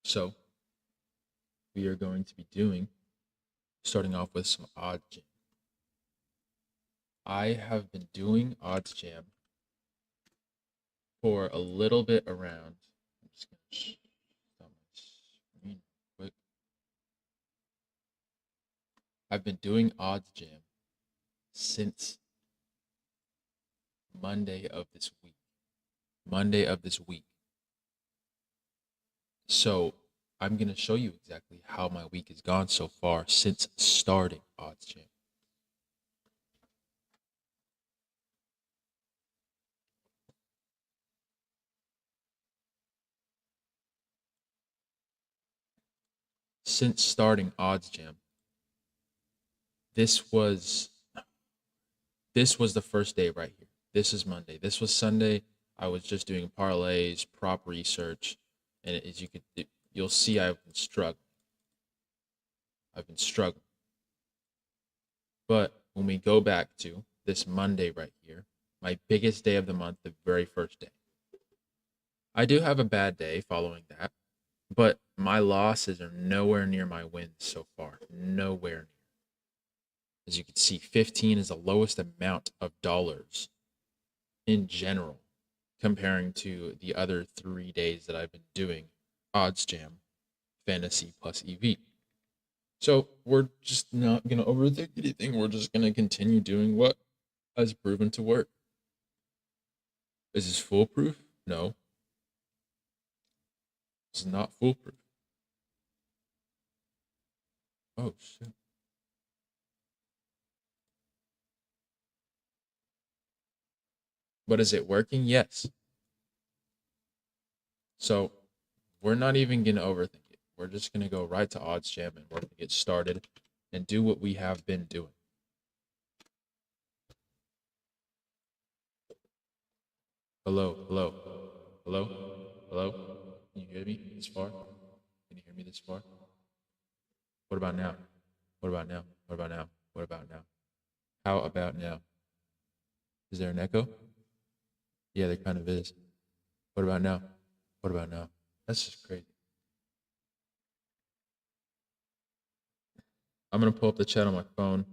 So we are going to be starting off with some OddsJam. I have been doing OddsJam for a little bit around. I'm just going to stop my screen quick. I've been doing OddsJam since Monday of this week. So I'm going to show you exactly how my week has gone so far since starting OddsJam. Since starting OddsJam, this was the first day right here. This is Monday. This was Sunday. I was just doing parlays, prop research, and as you'll see, I've been struggling. But when we go back to this Monday right here, my biggest day of the month, the very first day, I do have a bad day following that, but my losses are nowhere near my wins so far. Nowhere near. As you can see, 15 is the lowest amount of dollars in general, comparing to the other 3 days that I've been doing OddsJam, Fantasy plus EV. So we're just not going to overthink anything. We're just going to continue doing what has proven to work. Is this foolproof? No. It's not foolproof. Oh, shit. But is it working? Yes. So we're not even going to overthink it. We're just going to go right to OddsJam and we're going to get started and do what we have been doing. Hello, hello, hello, hello. Can you hear me this far? Can you hear me this far? What about now? What about now? What about now? What about now? How about now? Is there an echo? Yeah, there kind of is. What about now? What about now? That's just crazy. I'm going to pull up the chat on my phone.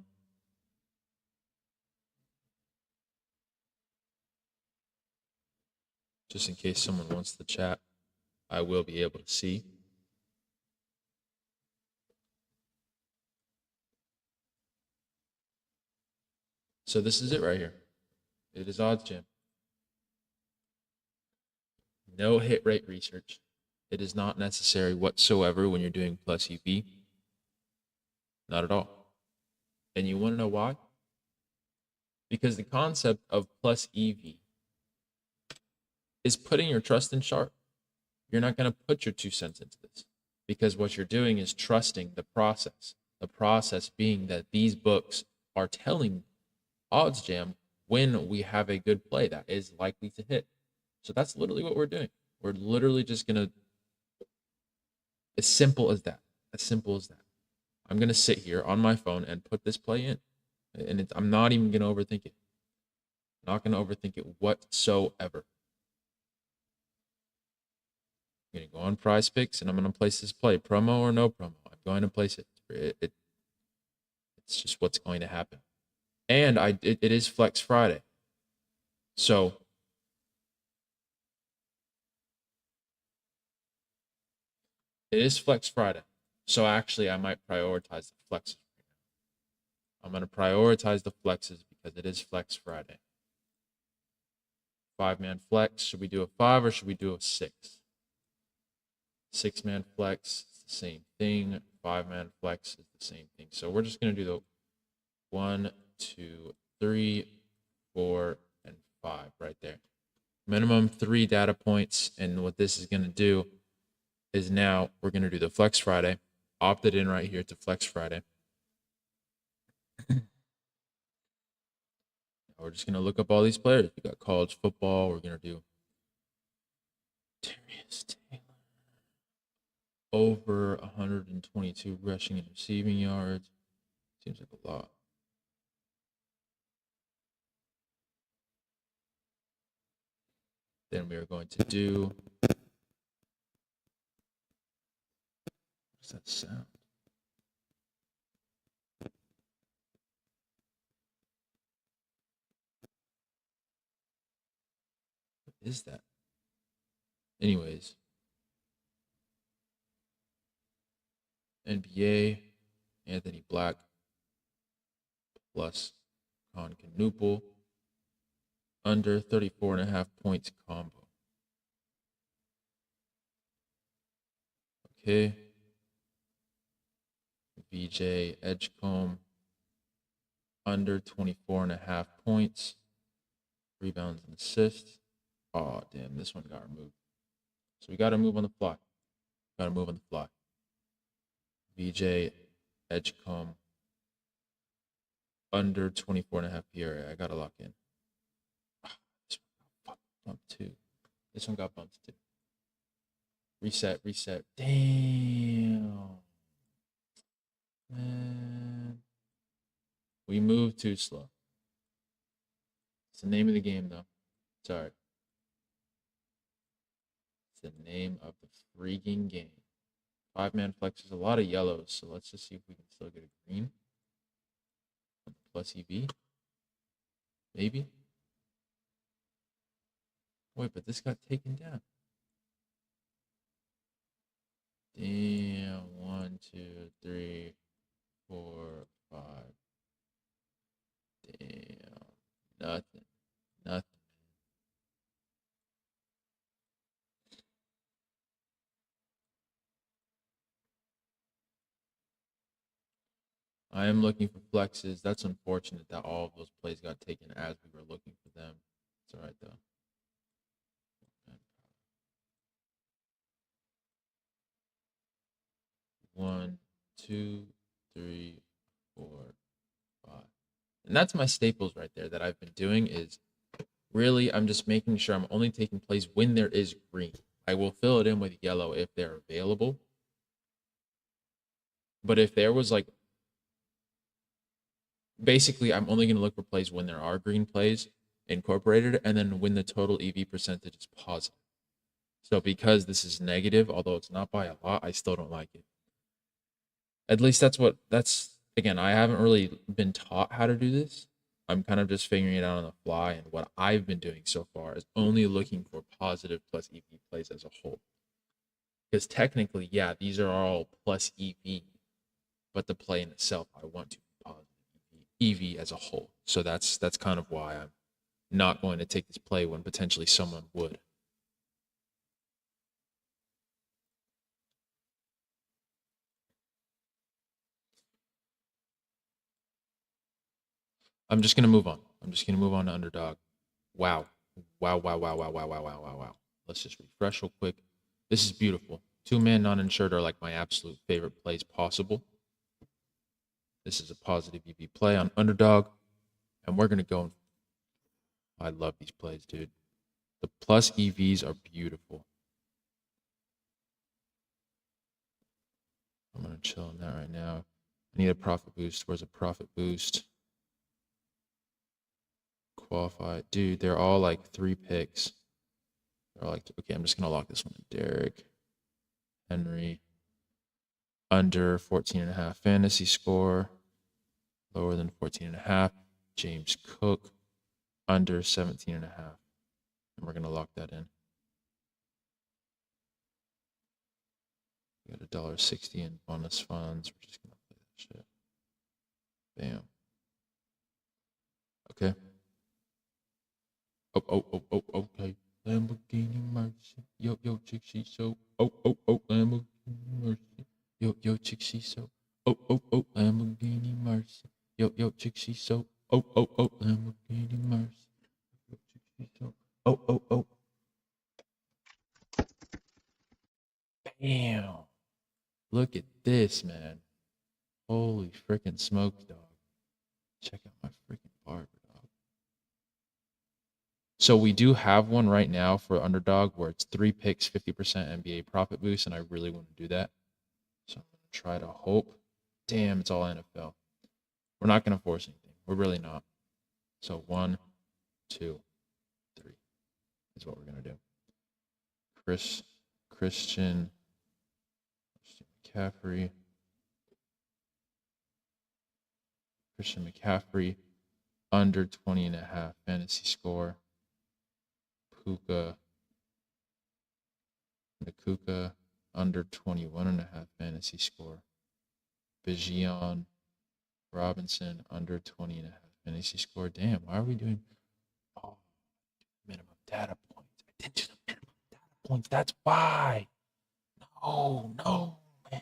Just in case someone wants the chat, I will be able to see. So this is it right here. It is OddsJam. No hit rate research. It is not necessary whatsoever when you're doing plus EV. Not at all. And you want to know why? Because the concept of plus EV is putting your trust in sharp. You're not going to put your 2 cents into this because what you're doing is trusting the process. The process being that these books are telling OddsJam when we have a good play that is likely to hit. So that's literally what we're doing. We're literally just going to, as simple as that, I'm going to sit here on my phone and put this play in. And I'm not even going to overthink it. Not going to overthink it whatsoever. I'm going to go on Prize Picks and I'm going to place this play, promo or no promo. I'm going to place it. It's just what's going to happen. And it is Flex Friday. So it is Flex Friday. So actually I might prioritize the flexes right now. I'm going to prioritize the flexes because it is Flex Friday. 5-man flex. Should we do a 5 or should we do a 6? 6-man flex is the same thing. 5-man flex is the same thing. So we're just going to do the 1, 2, 3, 4, and 5 right there. Minimum 3 data points. And what this is going to do is now we're going to do the Flex Friday. Opted in right here to Flex Friday. We're just going to look up all these players. We got college football. We're going to do Darius Taylor. Over 122 rushing and receiving yards. Seems like a lot. Then we are going to do. What's that sound? What is that? Anyways. NBA, Anthony Black plus Con Canoople. Under 34.5 points combo. Okay. VJ Edgecombe. Under 24.5 points. Rebounds and assists. Oh, damn, this one got removed. So we got to move on the fly. VJ Edgecombe. Under 24.5 PRA. I got to lock in. This one got bumped too. This one got bumped too. Reset. Damn. Man. We moved too slow. It's the name of the game, though. Sorry. It's the name of the freaking game. 5-man flex is a lot of yellows, so let's just see if we can still get a green. Plus EV. Maybe. Wait, but this got taken down. Damn. 1, 2, 3, 4, 5. Damn. Nothing. I am looking for flexes. That's unfortunate that all of those plays got taken as we were looking for them. It's all right, though. 1, 2, 3, 4, 5. And that's my staples right there that I've been doing is really I'm just making sure I'm only taking plays when there is green. I will fill it in with yellow if they're available. But if there was like, basically I'm only going to look for plays when there are green plays incorporated and then when the total EV percentage is positive. So because this is negative, although it's not by a lot, I still don't like it. At least that's again, I haven't really been taught how to do this. I'm kind of just figuring it out on the fly. And what I've been doing so far is only looking for positive plus EV plays as a whole. Because technically, yeah, these are all plus EV, but the play in itself, I want to be positive EV as a whole. So that's kind of why I'm not going to take this play when potentially someone would. I'm just going to move on. I'm just going to move on to Underdog. Wow. Let's just refresh real quick. This is beautiful. 2-man non-insured are like my absolute favorite plays possible. This is a positive EV play on Underdog. And we're going to go. I love these plays, dude. The plus EVs are beautiful. I'm going to chill on that right now. I need a profit boost. Where's a profit boost? Qualified. Dude, they're all like 3 picks. They're all like, okay, I'm just going to lock this one in. Derek Henry. Under 14.5 fantasy score. Lower than 14.5. James Cook. Under 17.5. And we're going to lock that in. We got $1.60 in bonus funds. We're just going to play that shit. Bam. Okay. Oh, okay. Lamborghini Mercy. Yo, chick, she so. Oh, Lamborghini Mercy. Yo, chick, she so. Oh, Lamborghini Mercy. Yo, chick, she so. Oh. Lamborghini Mercy. Oh. Damn. Look at this, man. Holy freaking smokes, dog. Check out my freaking barber, dog. So we do have one right now for Underdog where it's 3 picks, 50% NBA profit boost, and I really want to do that. So I'm going to try to hope. Damn, it's all NFL. We're not going to force anything. We're really not. So 1, 2, 3 is what we're going to do. Christian McCaffrey. Christian McCaffrey, under 20.5 fantasy score. Nakuka, under 21.5 fantasy score. Bijan Robinson, under 20.5 fantasy score. Damn, why are we doing minimum data points? Attention to minimum data points. That's why. No, man.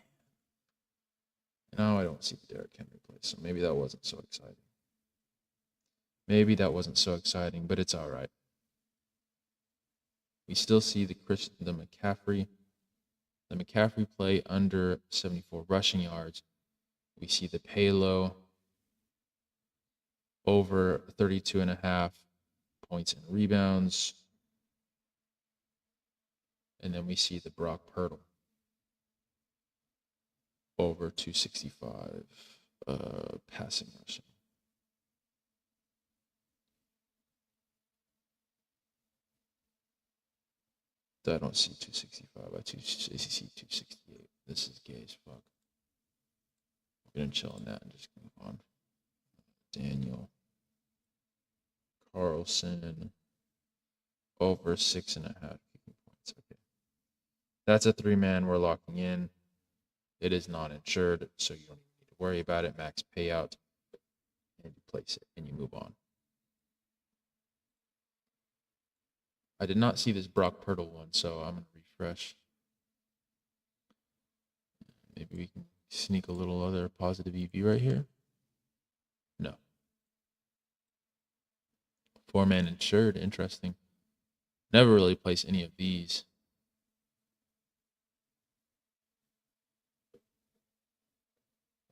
Now I don't see the Derrick Henry play, so maybe that wasn't so exciting. But it's all right. We still see the McCaffrey play under 74 rushing yards. We see the Palo over 32.5 points and rebounds. And then we see the Brock Purtle over 265 passing rushing. I don't see 265. I see 268. This is gay as fuck. We're gonna chill on that and just move on. Daniel Carlson over 6.5 kicking points. Okay, that's a 3-man. We're locking in. It is not insured, so you don't even need to worry about it. Max payout, and you place it and you move on. I did not see this Brock Purtle one, so I'm gonna refresh. Maybe we can sneak a little other positive EV right here. No. 4-man insured, interesting. Never really placed any of these.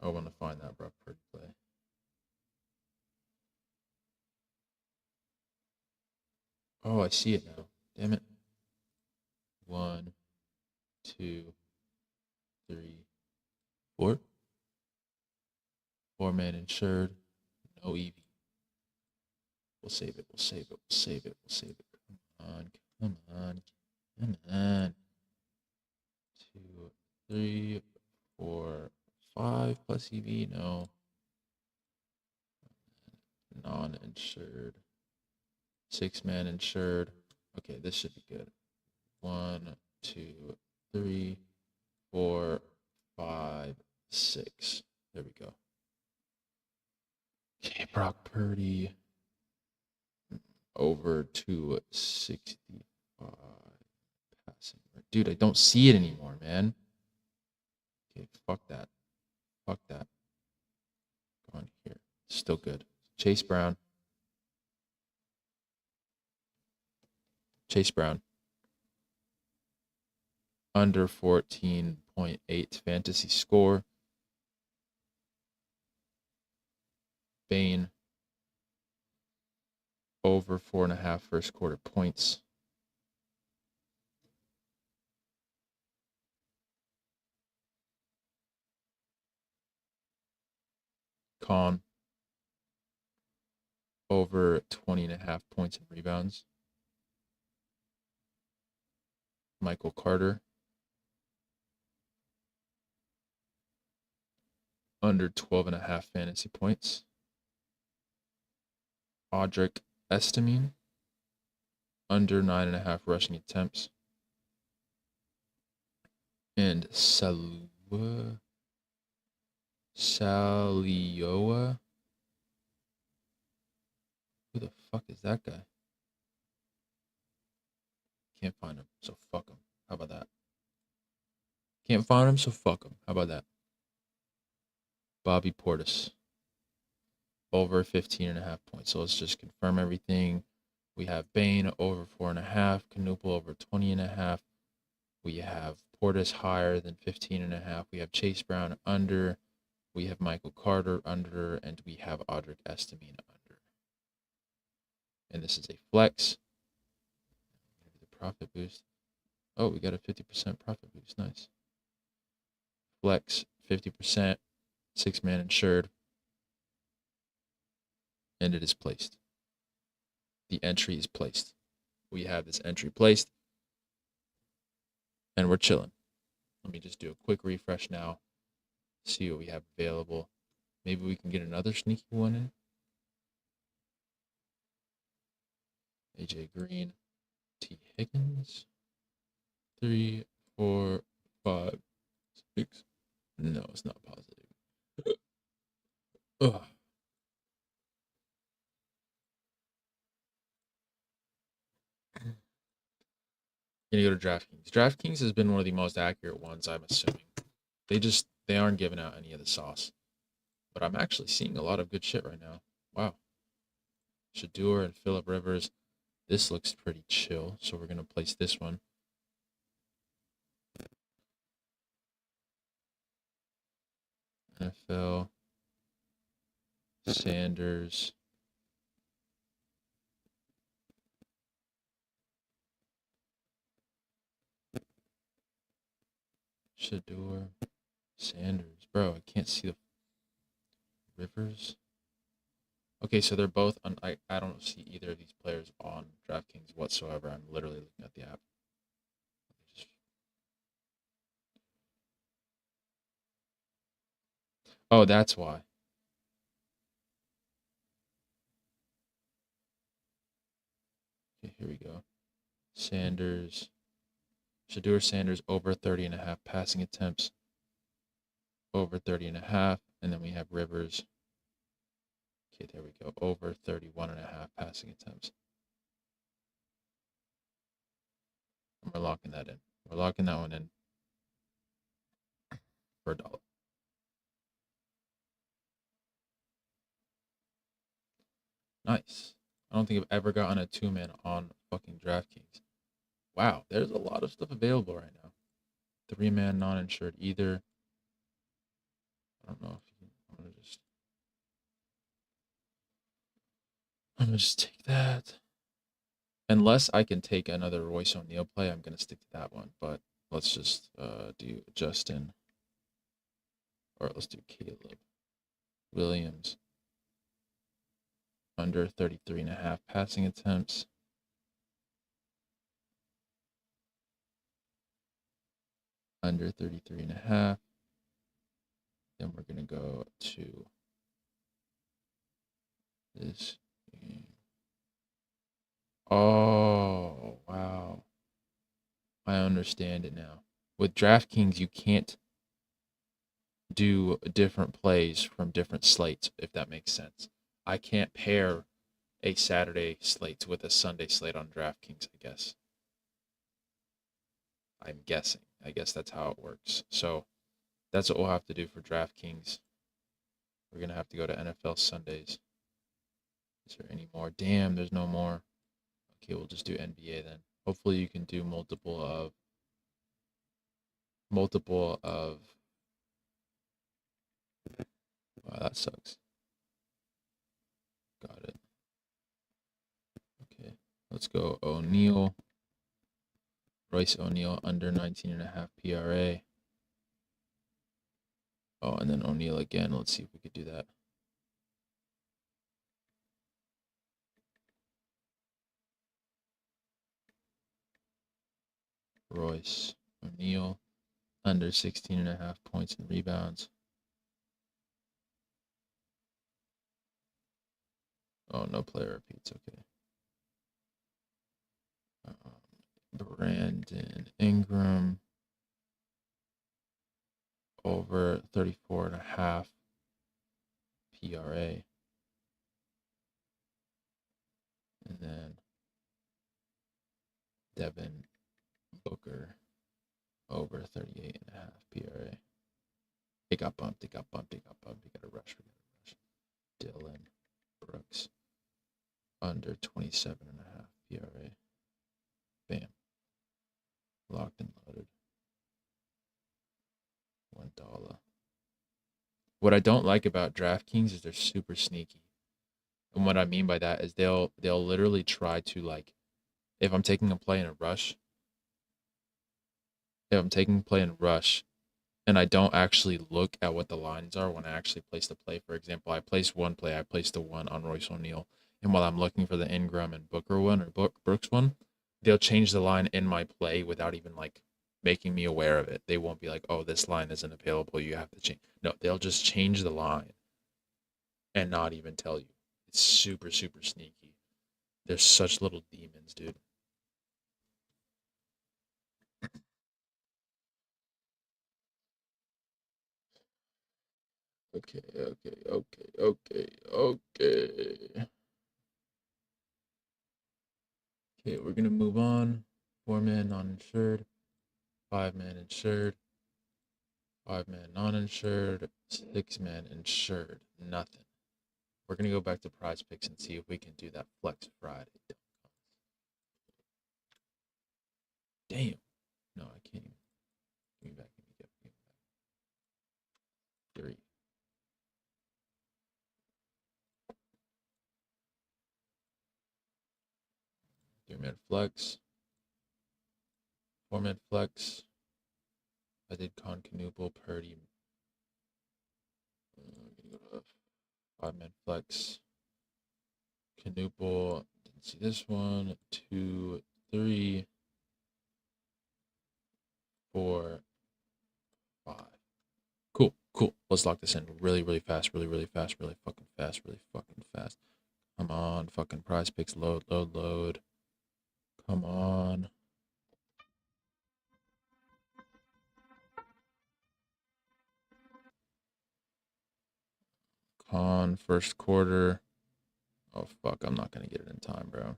I want to find that Brock Purdy play. Oh, I see it now. Damn it. 1, 2, 3, 4. 4-man insured. No EV. We'll save it. Come on. 2, 3, 4, 5 plus EV. No. Non-insured. 6-man insured. Okay, this should be good. 1, 2, 3, 4, 5, 6. There we go. Okay, Brock Purdy over 265 passing. Dude, I don't see it anymore, man. Okay, fuck that. Go on here. Still good. Chase Brown. Under 14.8 fantasy score. Bain. Over 4.5 first quarter points. Con. Over 20.5 points and rebounds. Michael Carter. Under 12.5 fantasy points. Audric Estimine. Under 9.5 rushing attempts. And Salioa. Who the fuck is that guy? Can't find him, so fuck him. How about that? Can't find him, so fuck him. How about that? Bobby Portis. over 15.5 points. So let's just confirm everything. We have Bain over 4.5, Knuppel over 20.5. We have Portis higher than 15.5. We have Chase Brown under. We have Michael Carter under, and we have Audric Estimine under. And this is a flex. The profit boost. Oh, we got a 50% profit boost. Nice. Flex 50%, 6-man insured, and it is placed. The entry is placed. We have this entry placed, and we're chilling. Let me just do a quick refresh now, see what we have available. Maybe we can get another sneaky one in. AJ Green, T. Higgins, 3, 4, 5, 6. No, it's not positive. Ugh. Gonna go to DraftKings. DraftKings has been one of the most accurate ones, I'm assuming. They aren't giving out any of the sauce. But I'm actually seeing a lot of good shit right now. Wow. Shador and Phillip Rivers. This looks pretty chill, so we're gonna place this one. NFL. Sanders. Shador. Sanders. Bro, I can't see the Rivers. Okay, so they're both on. I don't see either of these players on DraftKings whatsoever. I'm literally looking at the app. Oh, that's why. Okay, here we go. Sanders. Shador Sanders over 30.5 passing attempts. Over 30.5. And then we have Rivers. Okay, there we go. Over 31.5 passing attempts. And we're locking that in. We're locking that one in for $1. Nice. I don't think I've ever gotten a 2-man on fucking DraftKings. Wow, there's a lot of stuff available right now. 3-man non-insured either. I don't know if you, I'm gonna just take that. Unless I can take another Royce O'Neal play, I'm gonna stick to that one. But let's just do Justin, or let's do Caleb Williams. Under 33.5 passing attempts. Under 33.5. Then we're gonna go to this game. Oh, wow. I understand it now. With DraftKings, you can't do different plays from different slates, if that makes sense. I can't pair a Saturday slate with a Sunday slate on DraftKings, I guess. I'm guessing. I guess that's how it works. So that's what we'll have to do for DraftKings. We're going to have to go to NFL Sundays. Is there any more? Damn, there's no more. Okay, we'll just do NBA then. Hopefully you can do multiple of wow, that sucks. Got it. Okay, let's go O'Neal. Royce O'Neal under 19.5 PRA. Oh, and then O'Neal again. Let's see if we could do that. Royce O'Neal under 16.5 points and rebounds. Oh, no player repeats. Okay. Brandon Ingram over 34.5 PRA. And then Devin Booker over 38.5 PRA. They got bumped. They got to rush. Dylan under 27.5 PRA. Bam. Locked and loaded. $1. What I don't like about DraftKings is they're super sneaky. And what I mean by that is they'll literally try to, like, if I'm taking a play in a rush, and I don't actually look at what the lines are when I actually place the play. For example, I placed one play, I placed a 1 on Royce O'Neal. And while I'm looking for the Ingram and Booker one or Brooks one, they'll change the line in my play without even like making me aware of it. They won't be like, oh, this line isn't available, you have to change. No, they'll just change the line and not even tell you. It's super, super sneaky. They're such little demons, dude. Okay. Okay, we're gonna move on. 4-man non-insured, 5-man insured, 5-man non-insured, 6-man insured. Nothing. We're gonna go back to Prize Picks and see if we can do that Flex Friday. Damn. No, I can't even. Give me back. 3. 3-man flex. 4-man flex. I did Concanoople, Purdy. 5-man flex. Canoople. Didn't see this one. 2, 3, 4, 5. Cool. Let's lock this in really fast. Really fucking fast. Come on, fucking Prize Picks. Load. Come on. Con first quarter. Oh fuck, I'm not gonna get it in time, bro.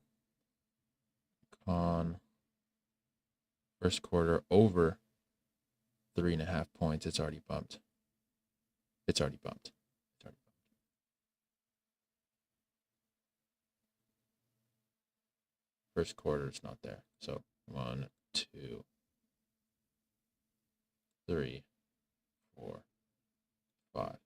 Con first quarter over 3.5 points. It's already bumped. First quarter is not there. So 1, 2, 3, 4, 5.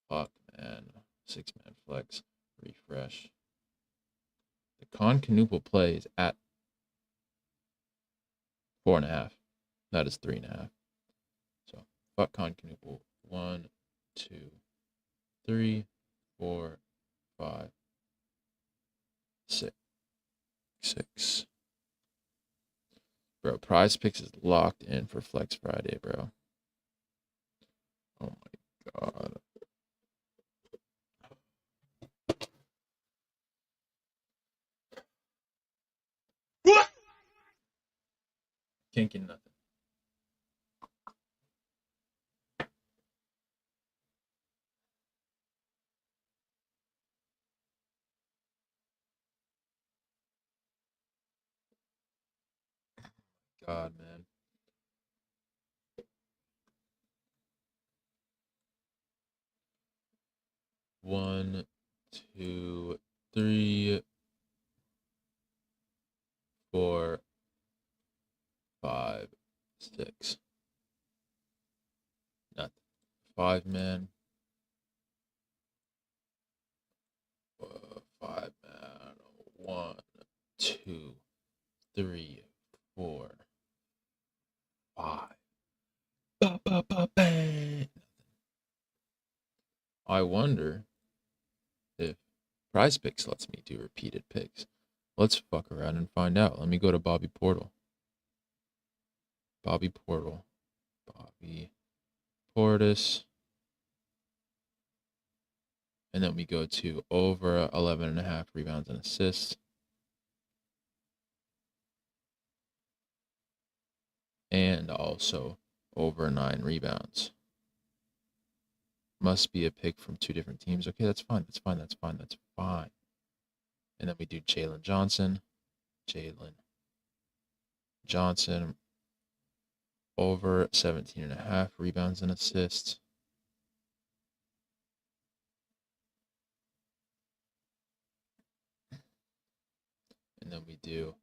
Fuck, man. 6-man flex. Refresh. The Concanoople play is at 4.5. That is 3.5. So fuck Concanoople. 1, 2, 3, 4, 5, 6. 6. Bro, Prize Picks is locked in for Flex Friday, bro. Oh my god. What? Can't get nothing. God, man. One, 2, 3, 4, 5, 6. Nothing. 5-man. 5-man. 1, 2, 3, 4, 5. Bang. I wonder if Prize Picks lets me do repeated picks. Let's fuck around and find out. Let me go to Bobby Portal. Bobby Portis. And then we go to over 11.5 rebounds and assists. And also over 9 rebounds. Must be a pick from 2 different teams. Okay, that's fine. And then we do Jalen Johnson. over 17.5 rebounds and assists. And then we do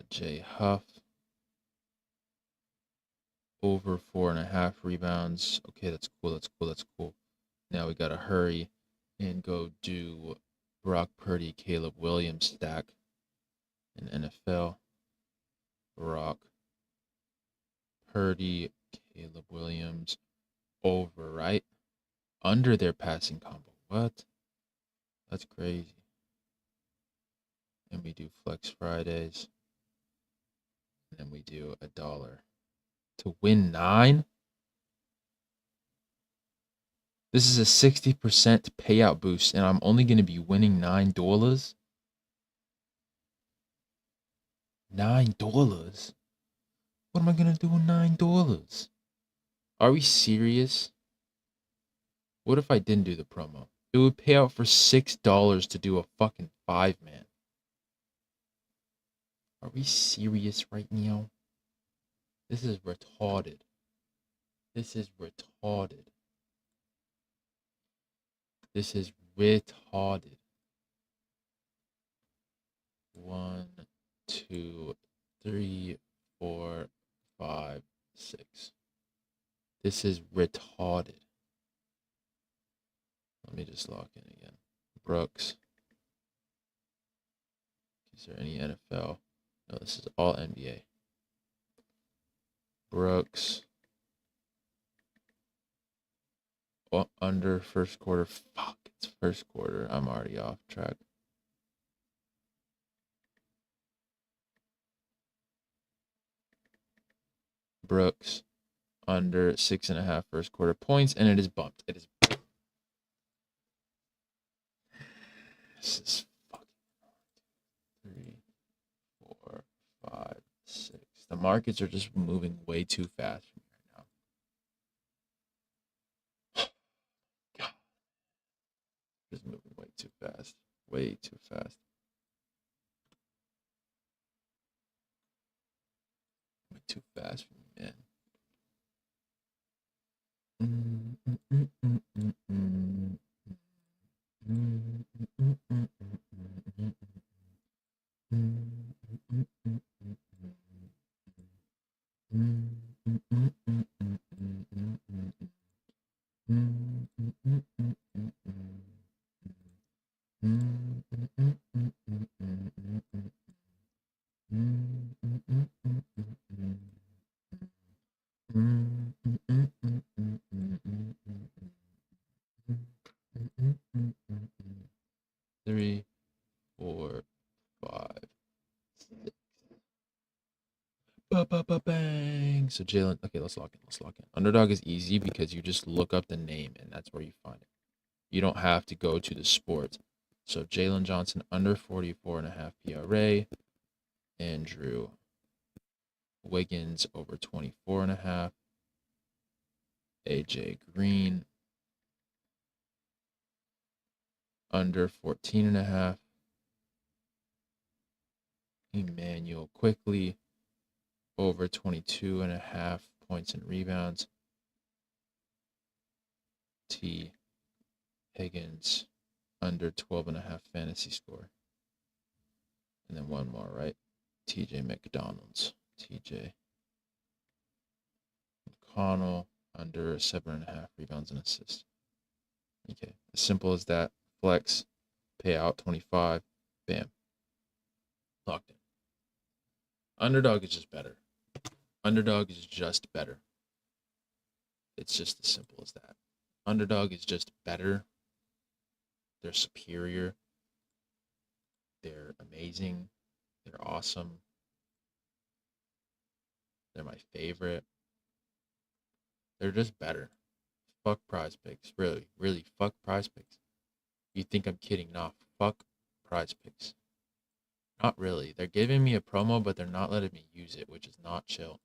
J Huff over 4.5 rebounds. Okay, that's cool. Now we gotta hurry and go do Brock Purdy, Caleb Williams stack in NFL. Brock Purdy, Caleb Williams over, right? Under their passing combo. What? That's crazy. And we do Flex Fridays. And then we do $1 to win 9. This is a 60% payout boost, and I'm only going to be winning $9. $9? What am I going to do with $9? Are we serious? What if I didn't do the promo? It would pay out for $6 to do a fucking 5-man. Are we serious right now? This is retarded. This is retarded. This is retarded. 1, 2, 3, 4, 5, 6. This is retarded. Let me just log in again. Brooks. Is there any NFL? No, this is all NBA. Brooks. Oh, under first quarter. Fuck, it's first quarter. I'm already off track. Brooks under 6.5 first quarter points, and it is bumped. It is. This is fucking 3, 4, 5, 6. The markets are just moving way too fast for me right now. God. Just moving way too fast. Way too fast. Way too fast for me, man. Three, 4, 5, 6. Bang. So Jalen, okay, let's lock in. Underdog is easy because you just look up the name and that's where you find it. You don't have to go to the sport. So Jalen Johnson under 44.5 PRA. Andrew Wiggins over 24.5. AJ Green under 14.5. Emmanuel Quickly over 22.5 points and rebounds. T. Higgins under 12.5 fantasy score. And then one more, right? TJ McDonald's. TJ McConnell under 7.5 rebounds and assists. Okay, as simple as that. Flex, payout 25, bam. Locked in. Underdog is just better. Underdog is just better. It's just as simple as that. Underdog is just better. They're superior. They're amazing. They're awesome. They're my favorite. They're just better. Fuck Prize Picks. Really, really, fuck Prize Picks. You think I'm kidding? Nah, fuck Prize Picks. Not really. They're giving me a promo, but they're not letting me use it, which is not chill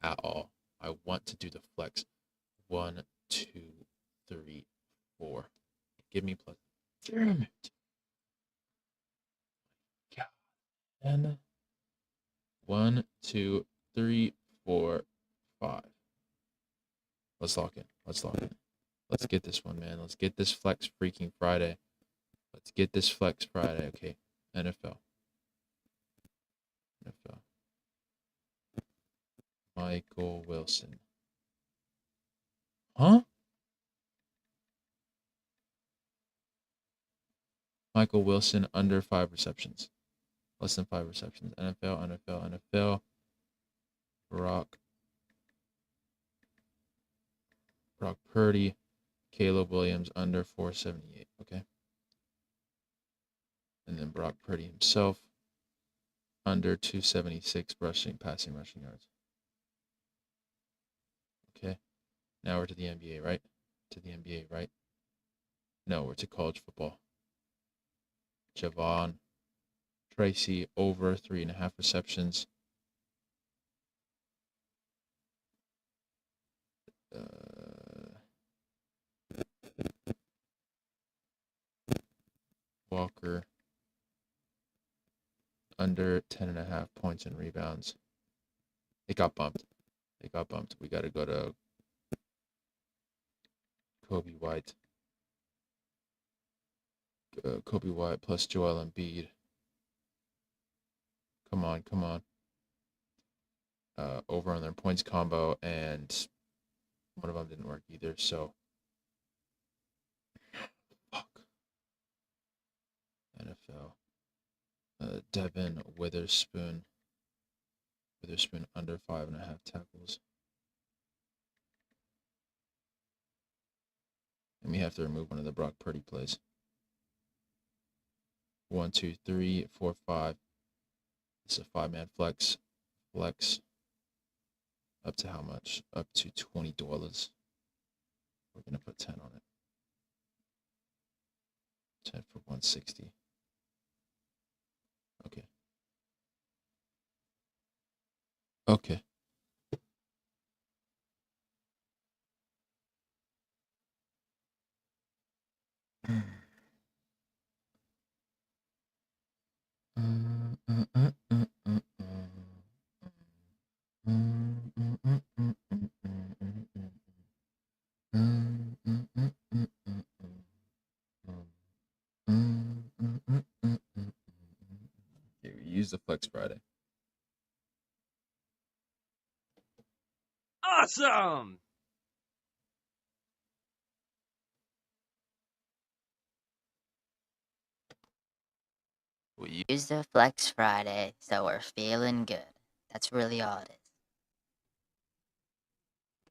at all. I want to do the flex. 1, 2, 3, 4. Give me plus. Damn it. God. And 1, 2, 3, 4, 5. Let's lock in. Let's lock in. Let's get this one, man. Let's get this flex freaking Friday. Let's get this flex Friday. Okay. NFL. NFL. Michael Wilson. Huh? Michael Wilson under 5 receptions. Less than 5 receptions. NFL. Brock Purdy. Caleb Williams under 478. Okay. And then Brock Purdy himself under 276 passing rushing yards. Okay. Now we're to the NBA, right? To the NBA, right? No, we're to college football. Javon Tracy over 3.5 receptions. Walker under 10.5 points and rebounds. It got bumped. We got to go to Kobe White. Kobe White plus Joel Embiid. Come on. Over on their points combo, and one of them didn't work either. So, fuck. NFL. Devin Witherspoon. Witherspoon under 5.5 tackles. And we have to remove one of the Brock Purdy plays. 1, 2, 3, 4, 5. It's a 5-man flex. Up to how much? Up to $20. We're gonna put 10 on it. 10 for 160. Okay. Okay. Okay, we use the Flex Friday. Awesome! We Use the Flex Friday, so we're feeling good. That's really all it is.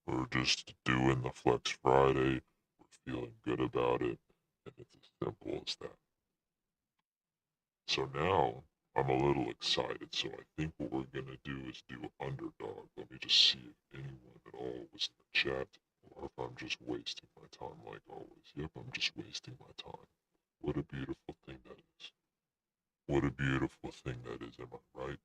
We're just doing the Flex Friday. We're feeling good about it. And it's as simple as that. So now I'm a little excited. So I think what we're going to do is do Underdog. Let me just see if anyone at all was in the chat or if I'm just wasting my time like always. Yep, I'm just wasting my time. What a beautiful thing that is. What a beautiful thing that is, am I right?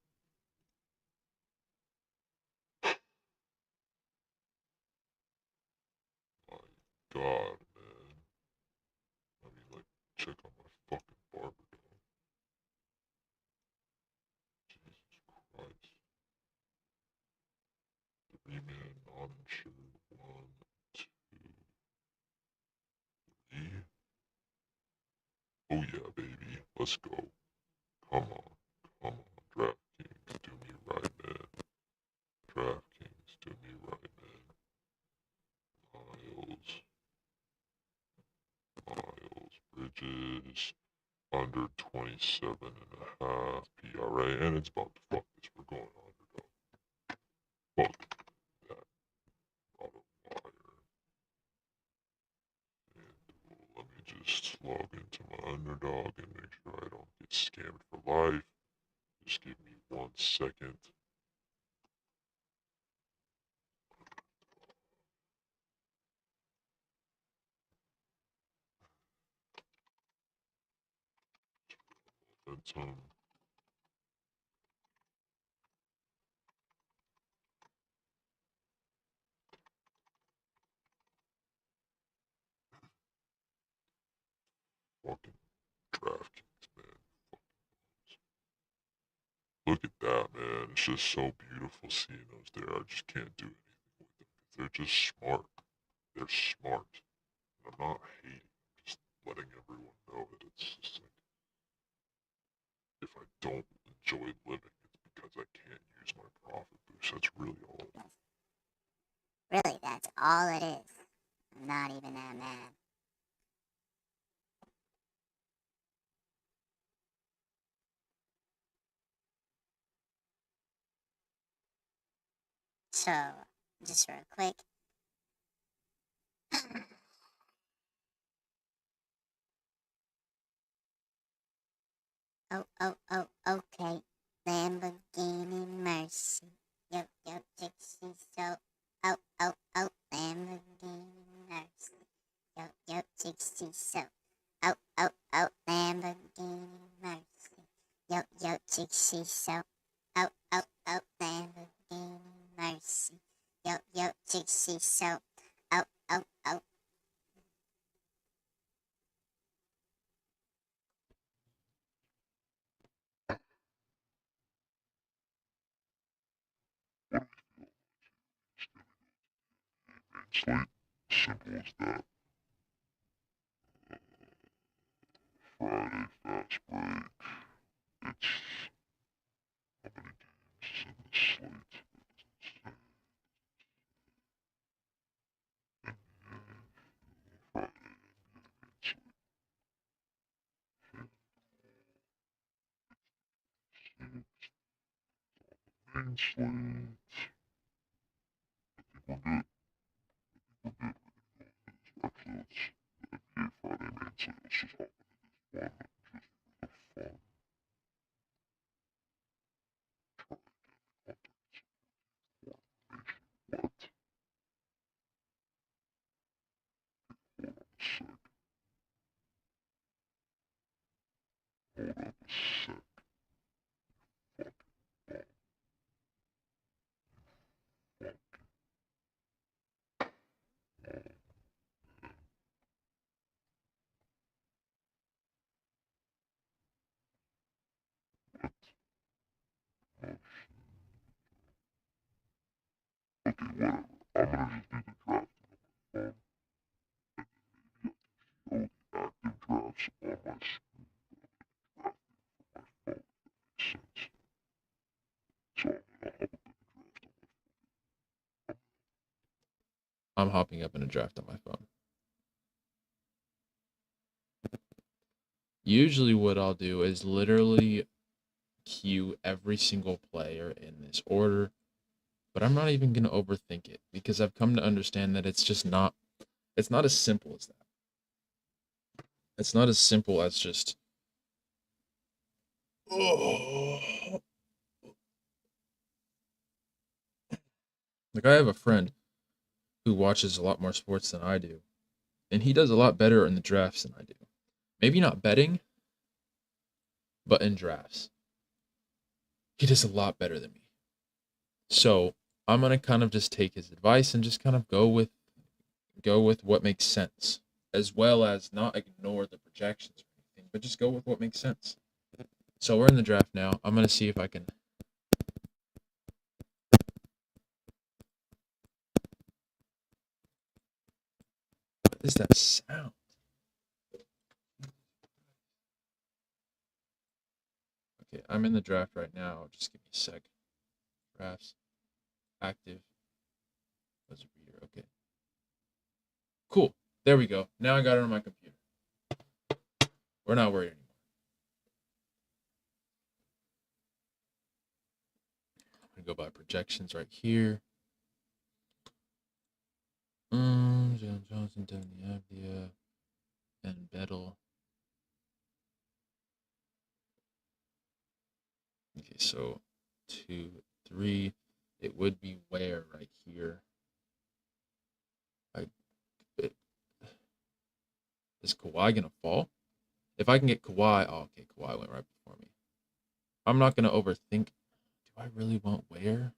My God, man. I mean, like, check out my fucking barber dog. Jesus Christ. 3-man uninsured. 1, 2, 3. Oh yeah, baby. Let's go. Come on. DraftKings, do me right, man. DraftKings, do me right, man. Miles Bridges, under 27.5 PRA, and it's about to fuck this. We're going Underdog. Fuck that. Bottom wire. And let me just log into my Underdog and make sure I don't get scammed for life. Just give me 1 second. That's fucking DraftKings, man. Look at that, man. It's just so beautiful seeing those there. I just can't do anything with them. They're just smart. They're smart. And I'm not hating. I'm just letting everyone know that it's just like, if I don't enjoy living, it's because I can't use my profit boost. That's really all it is. Really, that's all it is. I'm not even that mad. So, just real quick. Okay. Lamborghini Mercy. Yo, Dixie, so. Lamborghini Mercy. Yo, Dixie, so. Lamborghini Mercy. Yo, Dixie, so. Lamborghini Mercy. Yo, Dixie, so. Slate, simple as that. Friday fast break. It's how many games is in the slate? Friday main slate. We're good. Actually, let's NBA Friday main slate. Let's just hop into this one just for the fun. What? Hold on a sec. Hold on a sec. Okay, whatever. I'm gonna just do the draft on my phone. Active drafts on my screen. Draft on my phone. Makes sense. So I'm hopping up in a draft on my phone. Usually what I'll do is literally queue every single player in this order, but I'm not even going to overthink it because I've come to understand that it's not as simple as that. It's not as simple as just like I have a friend who watches a lot more sports than I do, and he does a lot better in the drafts than I do. Maybe not betting, but in drafts. He does a lot better than me. So I'm gonna kind of just take his advice and just kind of go with what makes sense, as well as not ignore the projections or anything, but just go with what makes sense. So we're in the draft now. I'm gonna see if I can. What is that sound? Okay, I'm in the draft right now. Just give me a sec. Drafts. Active. Was a reader. Okay. Cool. There we go. Now I got it on my computer. We're not worried anymore. I'm gonna go by projections right here. John Johnson, Devin Avdia, and Bettle. Okay, so 2, 3. It would be where right here. Is Kawhi gonna fall? If I can get Kawhi, oh, okay, Kawhi went right before me. I'm not gonna overthink. Do I really want where?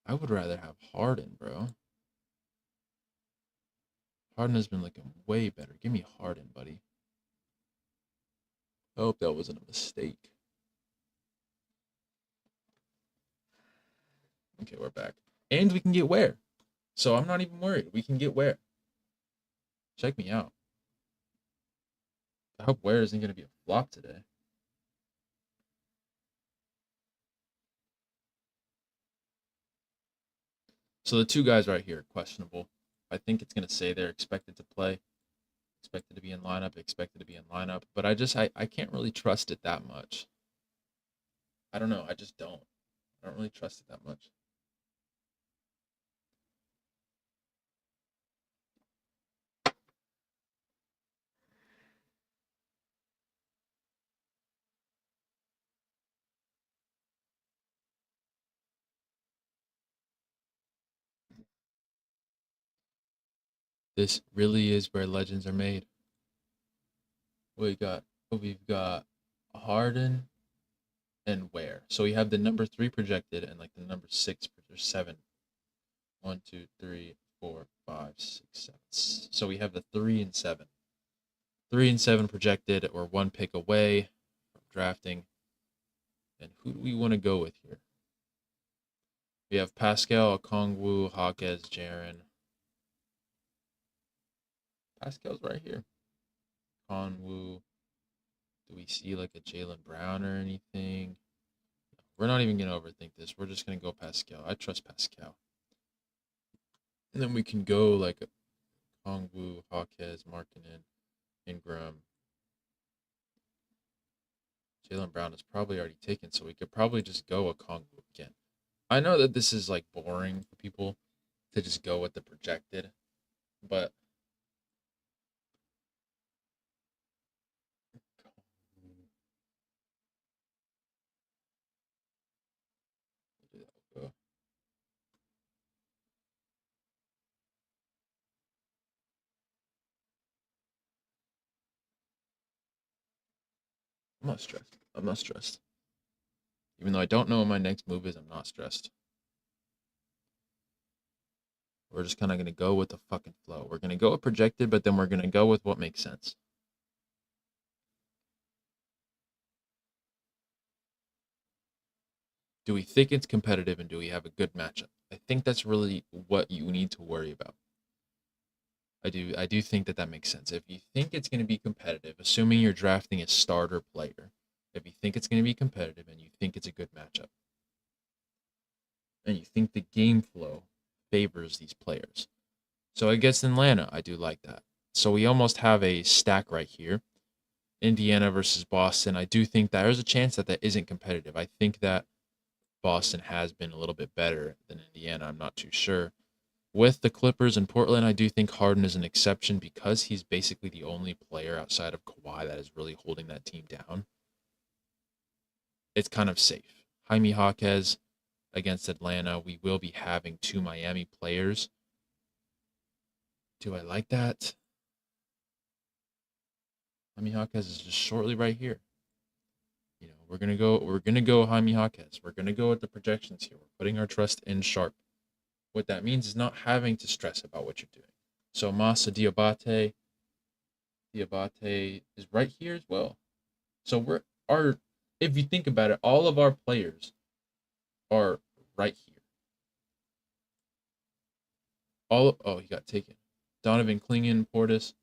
I would rather have Harden, bro. Harden has been looking way better. Give me Harden, buddy. I hope that wasn't a mistake. Okay, we're back. And we can get Ware. So I'm not even worried. We can get Ware. Check me out. I hope Ware isn't going to be a flop today. So the two guys right here, questionable. I think it's going to say they're expected to play, expected to be in lineup, expected to be in lineup. But I can't really trust it that much. I don't know. I just don't. I don't really trust it that much. This really is where legends are made. We've got Harden and Ware. So we have the number 3 projected and like the number 6 or 7. 1, 2, 3, 4, 5, 6, 7. So we have the 3 and 7. 3 and 7 projected, or 1 pick away from drafting. And who do we want to go with here? We have Pascal, Okongwu, Hawkes, Jaren. Pascal's right here. Okongwu. Do we see like a Jaylen Brown or anything? We're not even going to overthink this. We're just going to go Pascal. I trust Pascal. And then we can go like Okongwu, Hawkes, Markkanen, Ingram. Jaylen Brown is probably already taken, so we could probably just go Okongwu again. I know that this is like boring for people to just go with the projected, but I'm not stressed. I'm not stressed. Even though I don't know what my next move is, I'm not stressed. We're just kind of going to go with the fucking flow. We're going to go with projected, but then we're going to go with what makes sense. Do we think it's competitive and do we have a good matchup? I think that's really what you need to worry about. I do think that makes sense. If you think it's going to be competitive, assuming you're drafting a starter player, if you think it's going to be competitive and you think it's a good matchup, and you think the game flow favors these players. So against Atlanta, I do like that. So we almost have a stack right here. Indiana versus Boston. I do think that there's a chance that isn't competitive. I think that Boston has been a little bit better than Indiana. I'm not too sure. With the Clippers and Portland, I do think Harden is an exception because he's basically the only player outside of Kawhi that is really holding that team down. It's kind of safe. Jaime Jaquez against Atlanta. We will be having 2 Miami players. Do I like that? Jaime Jaquez is just shortly right here. You know, we're gonna go Jaime Jaquez. We're gonna go with the projections here. We're putting our trust in Sharp. What that means is not having to stress about what you're doing. So Massa Diabate is right here as well. So if you think about it, all of our players are right here. He got taken. Donovan Clingan, Portis.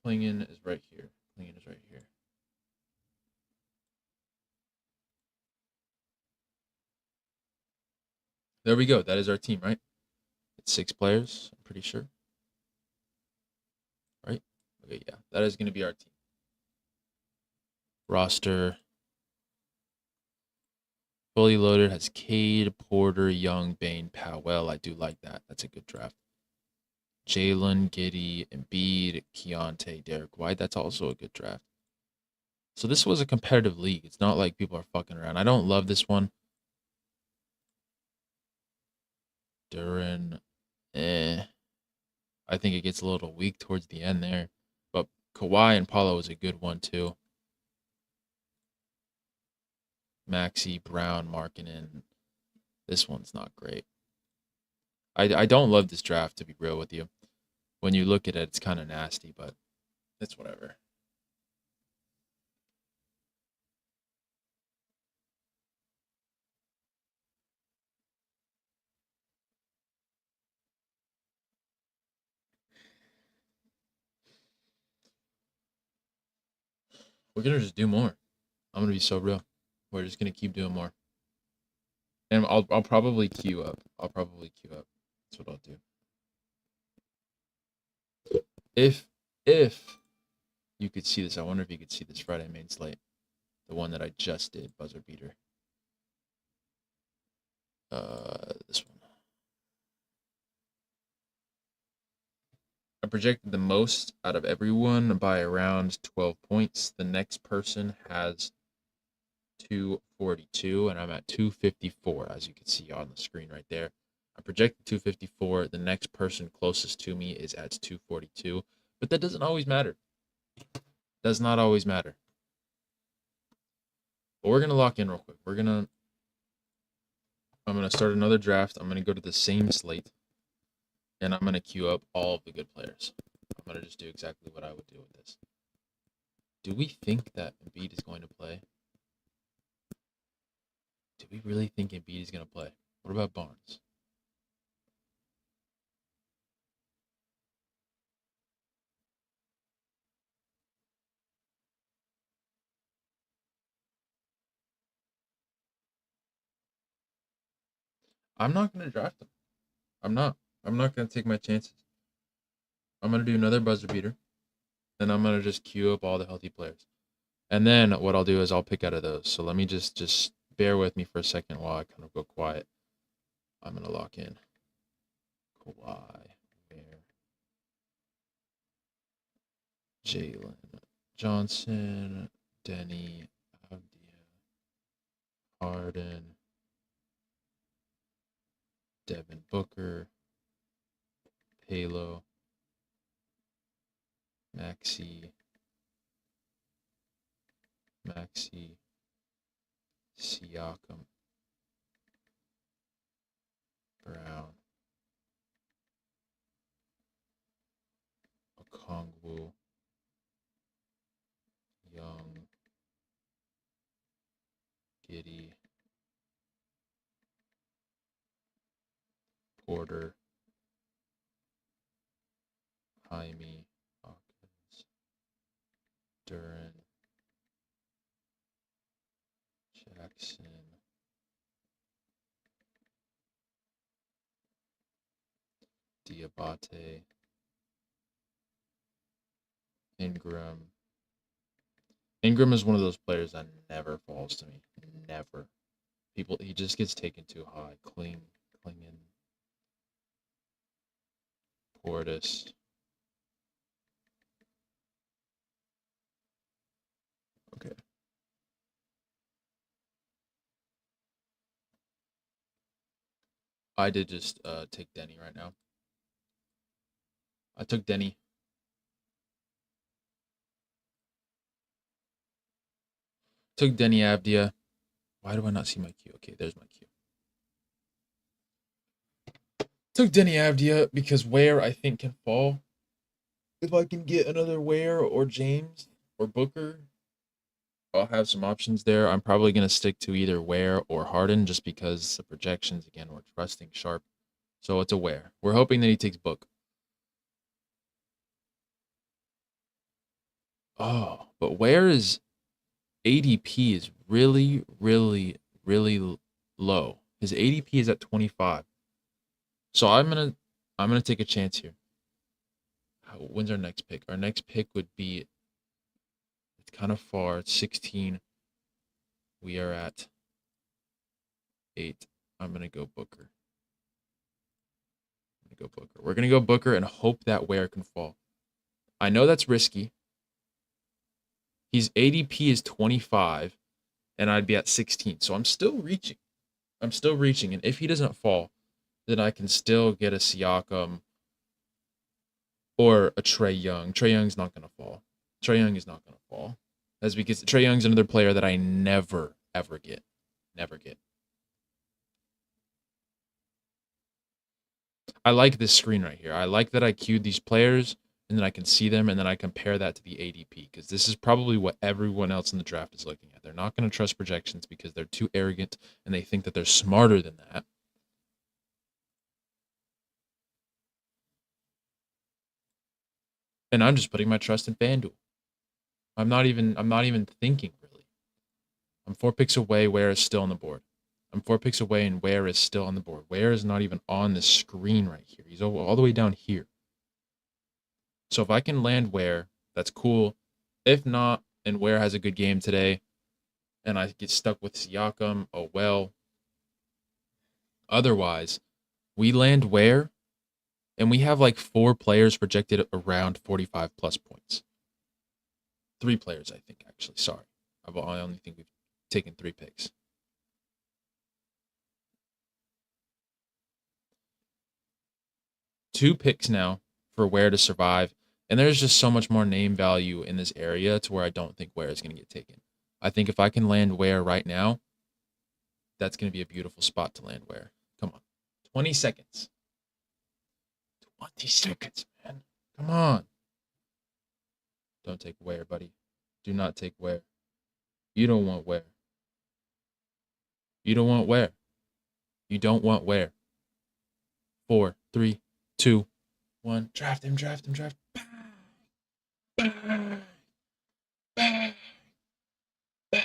Clingan is right here. There we go. That is our team, right? It's 6 players, I'm pretty sure. Right? Okay, yeah. That is going to be our team. Roster. Fully loaded has Cade, Porter, Young, Bane, Powell. I do like that. That's a good draft. Jalen, Giddey, Embiid, Keontae, Derek White. That's also a good draft. So this was a competitive league. It's not like people are fucking around. I don't love this one. Duran, I think it gets a little weak towards the end there. But Kawhi and Paulo is a good one too. Maxey, Brown, Markkanen. This one's not great. I don't love this draft, to be real with you. When you look at it, it's kind of nasty, but it's whatever. We're gonna just do more. I'm gonna be so real. We're just gonna keep doing more. And I'll probably queue up. That's what I'll do. If you could see this, I wonder if you could see this Friday main slate. The one that I just did, buzzer beater. This one. I projected the most out of everyone by around 12 points. The next person has 242, and I'm at 254, as you can see on the screen right there. I projected 254. The next person closest to me is at 242, but that doesn't always matter. Does not always matter. But we're gonna lock in real quick. I'm gonna start another draft. I'm gonna go to the same slate, and I'm gonna queue up all of the good players. I'm gonna just do exactly what I would do with this. Do we think that Embiid is going to play? Do we really think Embiid is going to play? What about Barnes? I'm not going to draft him. I'm not going to take my chances. I'm going to do another buzzer beater, and I'm going to just queue up all the healthy players. And then what I'll do is I'll pick out of those. So let me just bear with me for a second while I kind of go quiet. I'm going to lock in Kawhi, Bear, Jalen Johnson, Denny, Avdia, Harden, Devin Booker, Halo, Maxi, Siakam, Brown, Okongwu, Young, Giddy, Porter, Jaime, Hawkins, Duran, Jackson, Diabate, Ingram. Ingram is one of those players that never falls to me. Never. He just gets taken too high. Klingen, Portis. Okay. I did just take Denny right now. I took Denny. Took Denny Avdia. Why do I not see my queue? Okay, there's my queue. Took Denny Avdia because Ware I think can fall. If I can get another Ware or James or Booker, I'll have some options there. I'm probably going to stick to either Ware or Harden just because the projections, again, we're trusting Sharp. So it's a Ware. We're hoping that he takes Book. Oh, but Ware's ADP is really, really, really low. His ADP is at 25. So I'm gonna take a chance here. When's our next pick? Our next pick would be, it's kind of far. It's 16. We are at 8. I'm gonna go Booker. We're gonna go Booker and hope that Ware can fall. I know that's risky. His ADP is 25, and I'd be at 16. So I'm still reaching. And if he doesn't fall, then I can still get a Siakam or a Trae Young. Trae Young's not going to fall. Trae Young is not going to fall. That's because Trae Young's another player that I never, ever get. Never get. I like this screen right here. I like that I queued these players, and then I can see them, and then I compare that to the ADP, because this is probably what everyone else in the draft is looking at. They're not going to trust projections because they're too arrogant, and they think that they're smarter than that. And I'm just putting my trust in FanDuel. I'm not even thinking really. I'm 4 picks away. Where is still on the board? I'm 4 picks away, and Where is still on the board. Where is not even on the screen right here. He's all the way down here. So if I can land Where, that's cool. If not, and Where has a good game today, and I get stuck with Siakam, oh well. Otherwise, we land Where, and we have like 4 players projected around 45 plus points. 3 players, I think, actually. Sorry. I only think we've taken 3 picks. Two picks now for Where to survive. And there's just so much more name value in this area to where I don't think Where is going to get taken. I think if I can land Where right now, that's going to be a beautiful spot to land Where. Come on. 20 seconds. 20 seconds, man. Come on. Don't take Where, buddy. Do not take Where. You don't want Where. You don't want Where. You don't want Where. 4, 3, 2, 1. Draft him, draft him, draft him. Bang. Bang. Bang.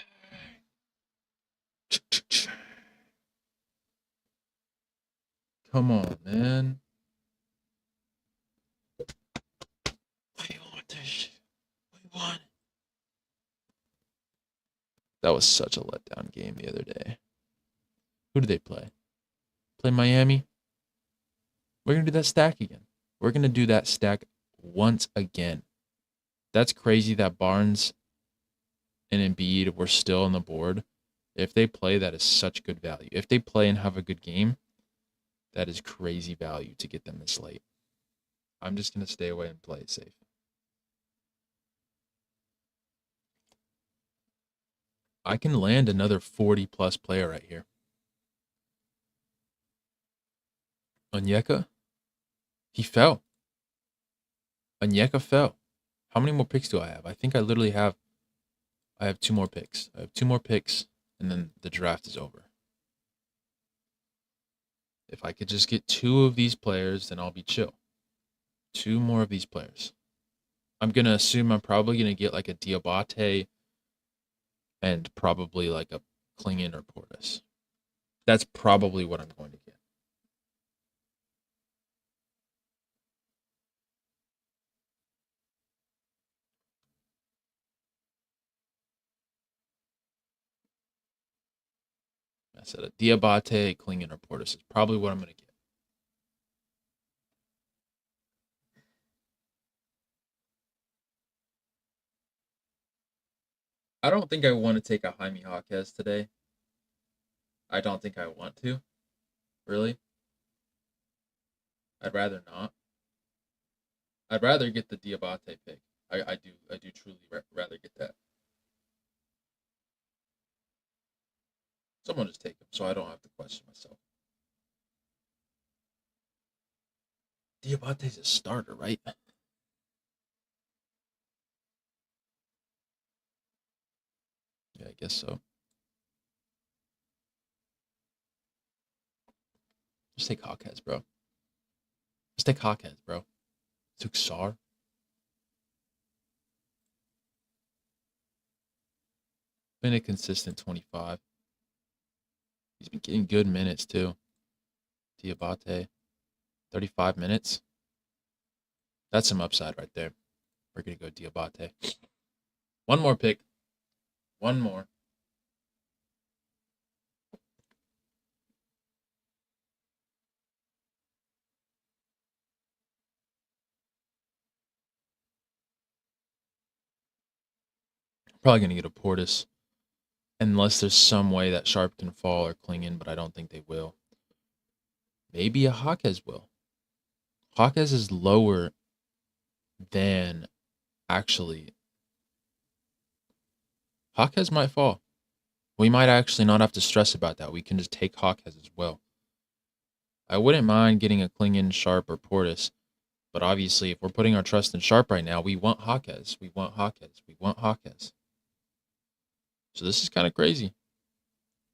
Come on, man. We want this shit. We want it. That was such a letdown game the other day. Who did they play? Play Miami? We're going to do that stack again. We're going to do that stack once again. That's crazy that Barnes and Embiid were still on the board. If they play, that is such good value. If they play and have a good game, that is crazy value to get them this late. I'm just going to stay away and play it safe. I can land another 40-plus player right here. Onyeka? He fell. Onyeka fell. How many more picks do I have? I think I literally have 2 more picks. I have 2 more picks, and then the draft is over. If I could just get 2 of these players, then I'll be chill. 2 more of these players. I'm going to assume I'm probably going to get like a Diabate and probably like a Klingon or Portis. That's probably what I'm going to get. I said a Diabate, Klingon, or Portis is probably what I'm going to get. I don't think I want to take a Jaime Jaquez today. I don't think I want to. Really. I'd rather not. I'd rather get the Diabate pick. I do truly rather get that. Someone just take him so I don't have to question myself. Diabate's a starter, right? Yeah, I guess so. Just take Hawkheads, bro. Just take Hawkheads, bro. Took Sar. Been a consistent 25. He's been getting good minutes too. Diabate, 35 minutes. That's some upside right there. We're going to go Diabate. One more pick. One more. Probably going to get a Portis. Unless there's some way that Sharp can fall or Klingon, but I don't think they will. Maybe a Hawkes will. Hawkes is lower than actually. Hawkes might fall. We might actually not have to stress about that. We can just take Hawkes as well. I wouldn't mind getting a Klingon, Sharp, or Portis, but obviously if we're putting our trust in Sharp right now, we want Hawkes. We want Hawkes. We want Hawkes. So this is kind of crazy.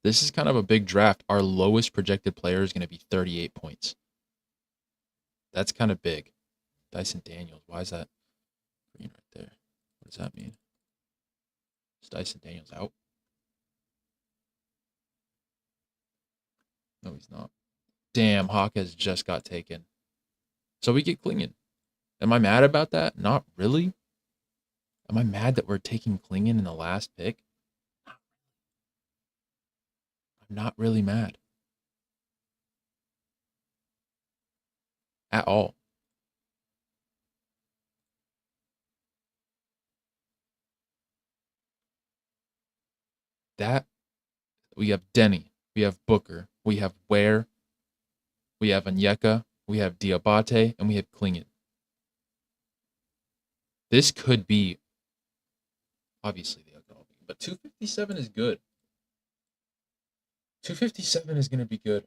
This is kind of a big draft. Our lowest projected player is going to be 38 points. That's kind of big. Dyson Daniels. Why is that green right there? What does that mean? Is Dyson Daniels out? No, he's not. Damn, Hawkes just got taken. So we get Klingon. Am I mad about that? Not really. Am I mad that we're taking Klingon in the last pick? I'm not really mad. At all. That, we have Denny, we have Booker, we have Ware, we have Onyeka, we have Diabate, and we have Klingon. This could be, obviously, but 257 is good. 257 is going to be good.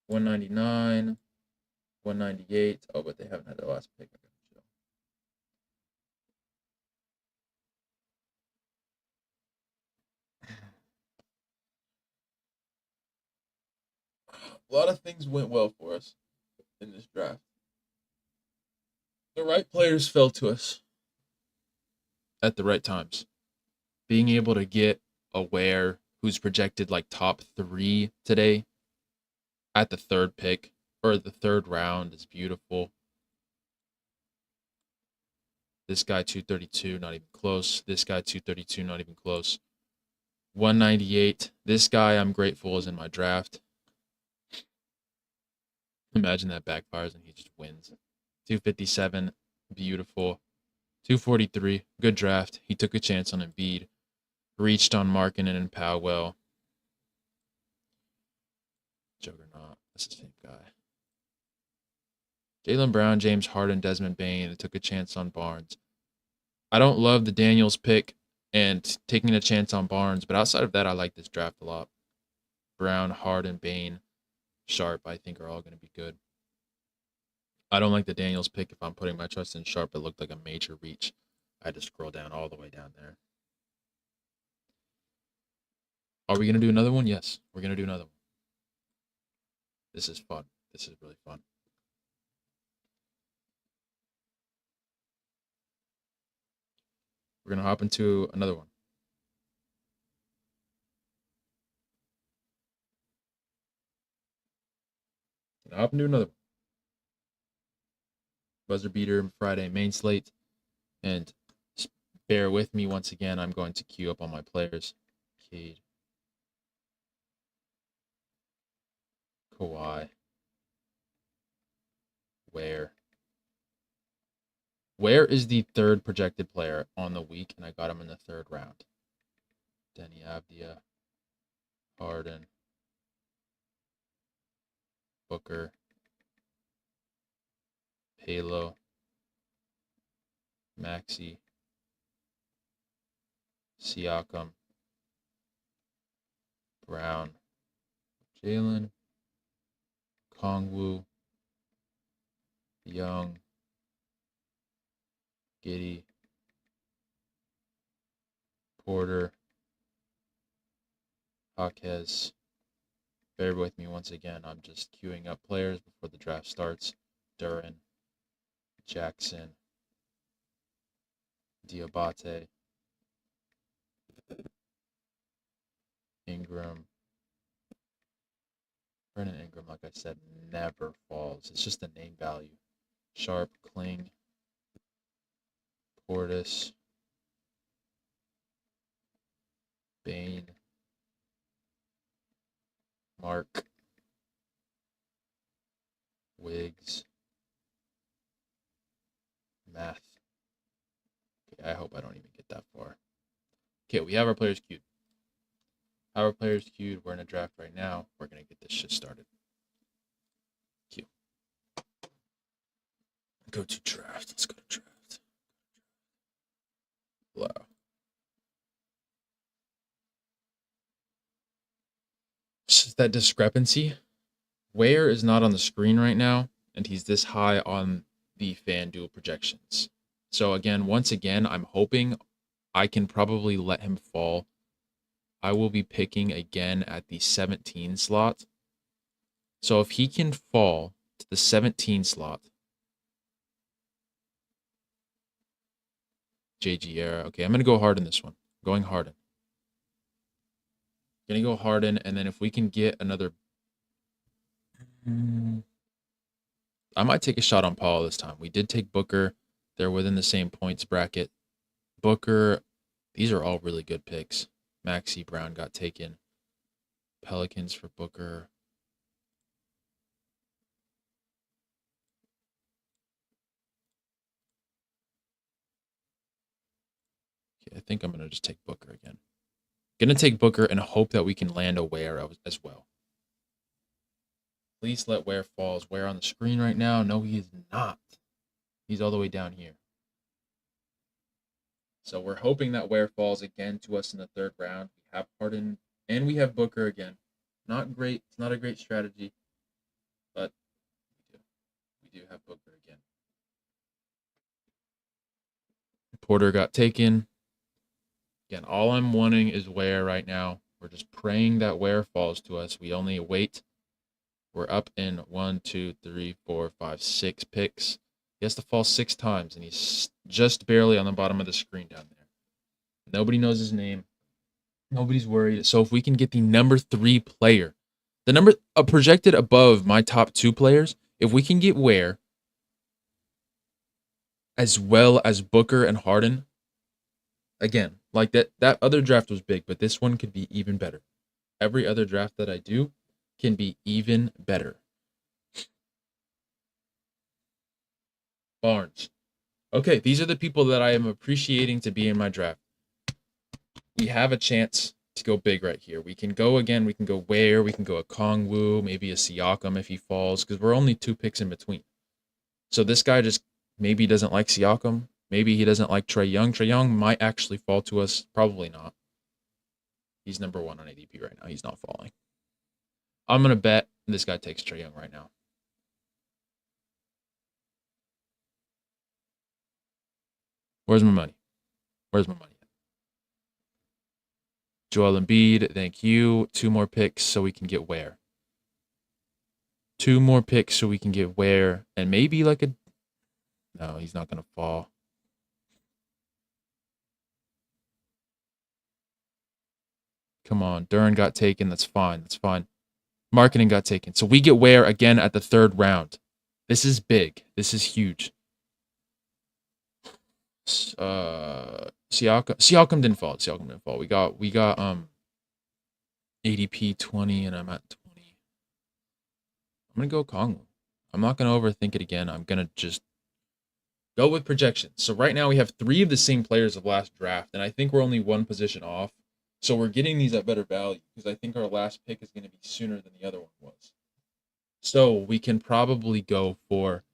199, 198. Oh, but they haven't had their last pick. A lot of things went well for us in this draft. The right players fell to us at the right times. Being able to get a Ware who's projected like top 3 today at the 3rd pick or the 3rd round is beautiful. This guy 232, not even close. This guy 232, not even close. 198. This guy I'm grateful is in my draft. Imagine that backfires and he just wins. 257, beautiful. 243, good draft. He took a chance on Embiid. Reached on Markkanen and Powell. Juggernaut. That's the same guy. Jaylen Brown, James Harden, Desmond Bane. Took a chance on Barnes. I don't love the Daniels pick and taking a chance on Barnes, but outside of that, I like this draft a lot. Brown, Harden, Bane, Sharp, I think are all going to be good. I don't like the Daniels pick if I'm putting my trust in Sharp. It looked like a major reach. I had to scroll down all the way down there. Are we going to do another one? Yes, we're going to do another one. This is fun. This is really fun. We're going to hop into another one. Gonna hop into another one. Buzzer beater Friday main slate. And bear with me once again. I'm going to queue up all my players. Cade. Kawhi. Ware. Ware is the 3rd projected player on the week, and I got him in the 3rd round. Denny Avdia. Harden. Booker. Halo. Maxey. Siakam. Brown. Jalen. Kongwu. Young. Giddey. Porter. Hawkes. Bear with me once again. I'm just queuing up players before the draft starts. Duran. Jackson. Diabate. Ingram. Brandon Ingram, like I said, never falls. It's just a name value. Sharp, Kling, Portis, Bane, Mark, Wiggs, Math. Okay, I hope I don't even get that far. Okay, we have our players queued. Our players queued. We're in a draft right now. We're going to get this shit started. Queue. Go to draft. Let's go to draft. Wow. Just that discrepancy. Ware is not on the screen right now, and he's this high on the FanDuel projections. So again, once again, I'm hoping I can probably let him fall. I will be picking again at the 17 slot. So if he can fall to the 17 slot, JG era. Okay, I'm going to go Harden this one. Going Harden. Going to go Harden, and then if we can get another... I might take a shot on Paul this time. We did take Booker. They're within the same points bracket. Booker, these are all really good picks. Maxey Brown got taken. Pelicans for Booker. Okay, I think I'm going to just take Booker again. Going to take Booker and hope that we can land a Ware as well. Please let Ware fall. Is Ware on the screen right now? No, he is not. He's all the way down here. So we're hoping that Ware falls again to us in the third round. We have Harden and we have Booker again. Not great. It's not a great strategy, but we do have Booker again. Porter got taken. Again, all I'm wanting is Ware right now. We're just praying that Ware falls to us. We only wait. We're up in 1, 2, 3, 4, 5, 6 picks. He has to fall 6 times, and he's just barely on the bottom of the screen down there. Nobody knows his name. Nobody's worried. So if we can get the number 3 player, the number projected above my top 2 players, if we can get Ware, as well as Booker and Harden, again, like that other draft was big, but this one could be even better. Every other draft that I do can be even better. Barnes. Okay, these are the people that I am appreciating to be in my draft. We have a chance to go big right here. We can go again. We can go Ware. We can go a Kongwu, maybe a Siakam if he falls, because we're only 2 picks in between. So this guy just maybe doesn't like Siakam. Maybe he doesn't like Trae Young. Trae Young might actually fall to us. Probably not. He's number 1 on ADP right now. He's not falling. I'm going to bet this guy takes Trae Young right now. Where's my money? Where's my money? Joel Embiid, thank you. 2 more picks so we can get Ware. 2 more picks so we can get Ware. And maybe like a... No, he's not going to fall. Come on. Duran got taken. That's fine. That's fine. Marketing got taken. So we get Ware again at the 3rd round. This is big. This is huge. Siakam didn't fall. Siakam didn't fall. We got ADP 20 and I'm at 20. I'm gonna go Kongwu. I'm not gonna overthink it again. I'm gonna just go with projections. So right now we have 3 of the same players of last draft, and I think we're only 1 position off. So we're getting these at better value because I think our last pick is gonna be sooner than the other one was. So we can probably go for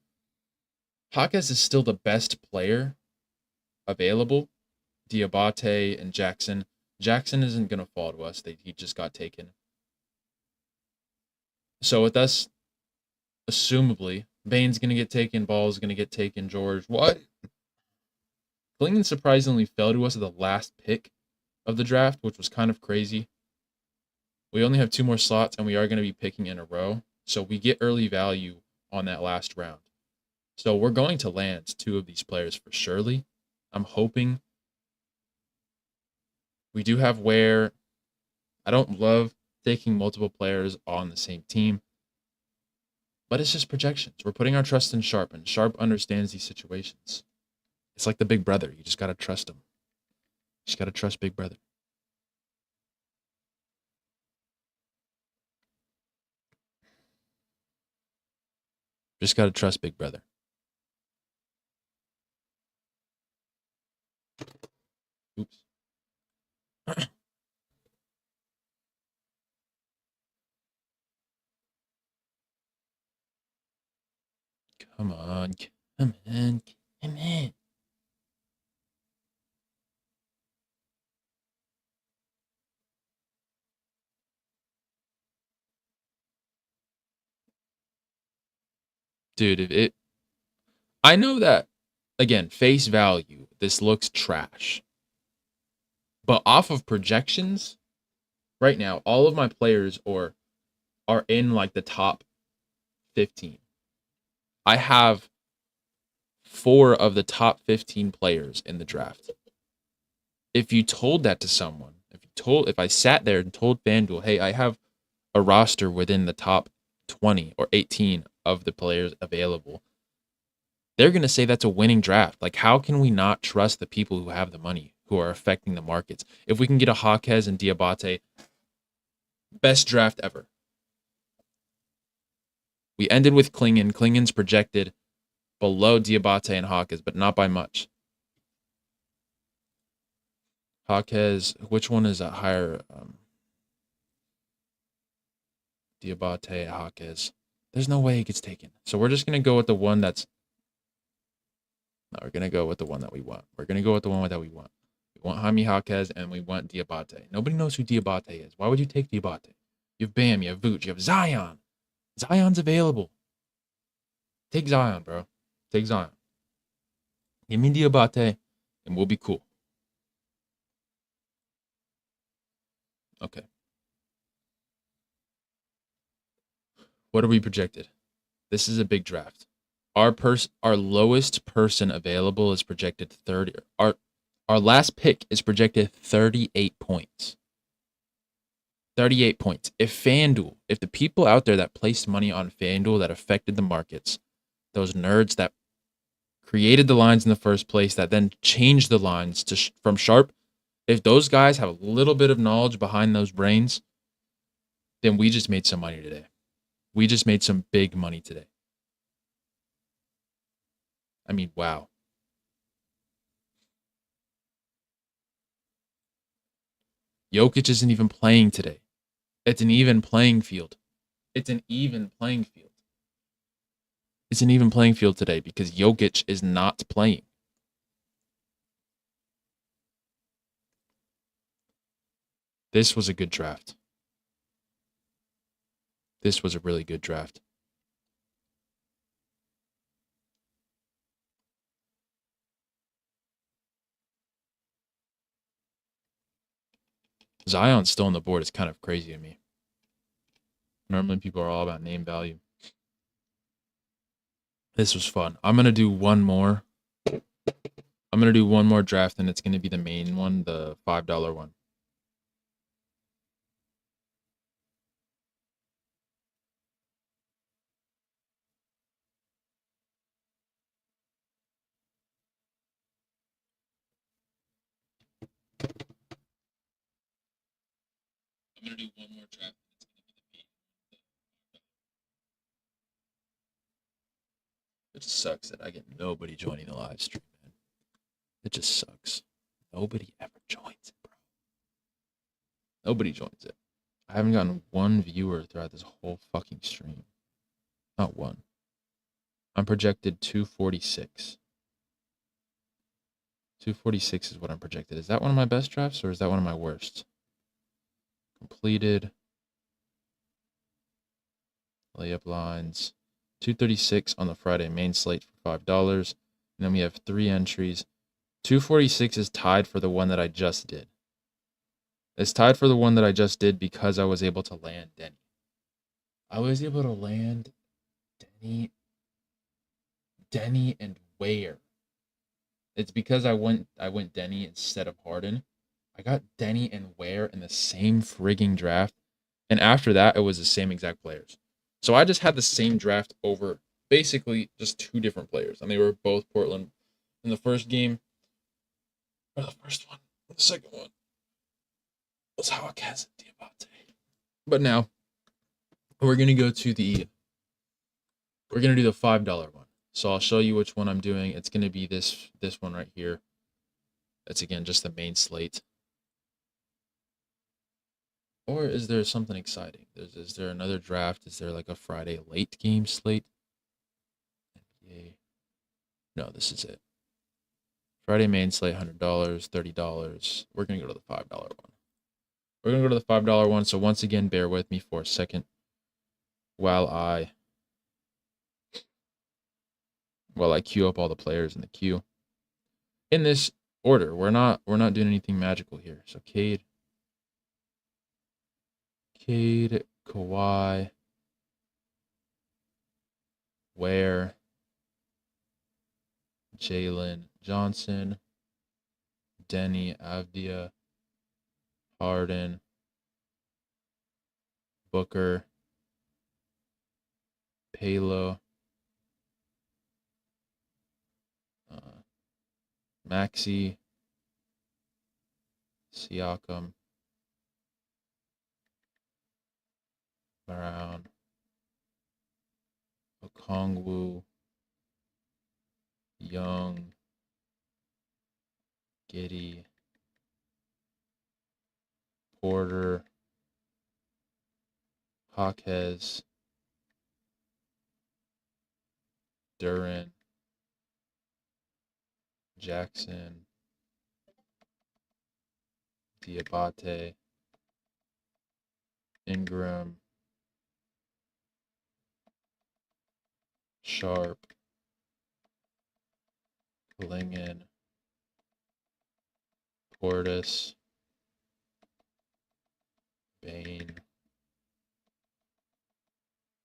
Hawkes is still the best player available. Diabate and Jackson. Jackson isn't going to fall to us. He just got taken. So with us, assumably, Bane's going to get taken. Ball's going to get taken. George. What? Clinton surprisingly fell to us at the last pick of the draft, which was kind of crazy. We only have 2 more slots, and we are going to be picking in a row. So we get early value on that last round. So we're going to land 2 of these players for surely. I'm hoping. We do have Ware. I don't love taking multiple players on the same team, but it's just projections. We're putting our trust in Sharp, and Sharp understands these situations. It's like the big brother. You just got to trust him. You just got to trust big brother. Just got to trust big brother. Oops. Come on. Come on. Come on. Dude, I know that, again, face value, this looks trash. But off of projections, right now, all of my players are in like the top 15. I have 4 of the top 15 players in the draft. If you told that to someone, if I sat there and told FanDuel, hey, I have a roster within the top 20 or 18 of the players available, they're going to say that's a winning draft. Like, how can we not trust the people who have the money, who are affecting the markets? If we can get a Jaquez and Diabate, best draft ever. We ended with Klingon. Klingon's projected below Diabate and Jaquez, but not by much. Jaquez, which one is that higher? Diabate, Jaquez. There's no way it gets taken. So we're just going to go with the one that's... No, we're going to go with the one that we want. We're going to go with the one that we want. We want Jaime Jaquez and we want Diabate. Nobody knows who Diabate is. Why would you take Diabate? You have Bam, you have Vooch, you have Zion. Zion's available. Take Zion, bro. Take Zion. Give me Diabate and we'll be cool. Okay. What are we projected? This is a big draft. Our lowest person available is projected 30. Our last pick is projected 38 points. 38 points. If the people out there that placed money on FanDuel that affected the markets, those nerds that created the lines in the first place, that then changed the lines from sharp, if those guys have a little bit of knowledge behind those brains, then we just made some money today. We just made some big money today. I mean, wow. Jokic isn't even playing today. It's an even playing field. It's an even playing field. It's an even playing field today because Jokic is not playing. This was a good draft. This was a really good draft. Zion's still on the board is kind of crazy to me. Normally people are all about name value. This was fun. I'm going to do one more. I'm going to do one more draft, and it's going to be the main one, the $5 one. I'm going to do one more draft. It just sucks that I get nobody joining the live stream, man. It just sucks. Nobody ever joins it, bro. Nobody joins it. I haven't gotten one viewer throughout this whole fucking stream. Not one. I'm projected 246. 246 is what I'm projected. Is that one of my best drafts or is that one of my worst? Completed. Layup lines. 236 on the Friday main slate for $5. And then we have 3 entries. 246 is tied for the one that I just did. It's tied for the one that I just did because I was able to land Denny. I was able to land Denny and Ware. It's because I went Denny instead of Harden. I got Denny and Ware in the same frigging draft. And after that, it was the same exact players. So I just had the same draft over basically just 2 different players. And they were both Portland in the first game. Or the first one. The second one was Jaquez and Diabate. But now we're gonna go to the do the $5 one. So I'll show you which one I'm doing. It's gonna be this one right here. That's again just the main slate. Or is there something exciting? Is there another draft? Is there like a Friday late game slate? NBA. No, this is it. Friday main slate, $100, $30. We're gonna go to the $5 one. We're gonna go to the $5 one. So once again, bear with me for a second while I queue up all the players in the queue. In this order, we're not doing anything magical here. So Cade, Kawhi, Ware, Jalen Johnson, Denny Avdia, Harden, Booker, Palo, Maxi, Siakam, Brown, Okongwu, Young, Giddy, Porter, Hawkes, Duran, Jackson, Diabate, Ingram, Sharp, Klingon, Portis, Bain,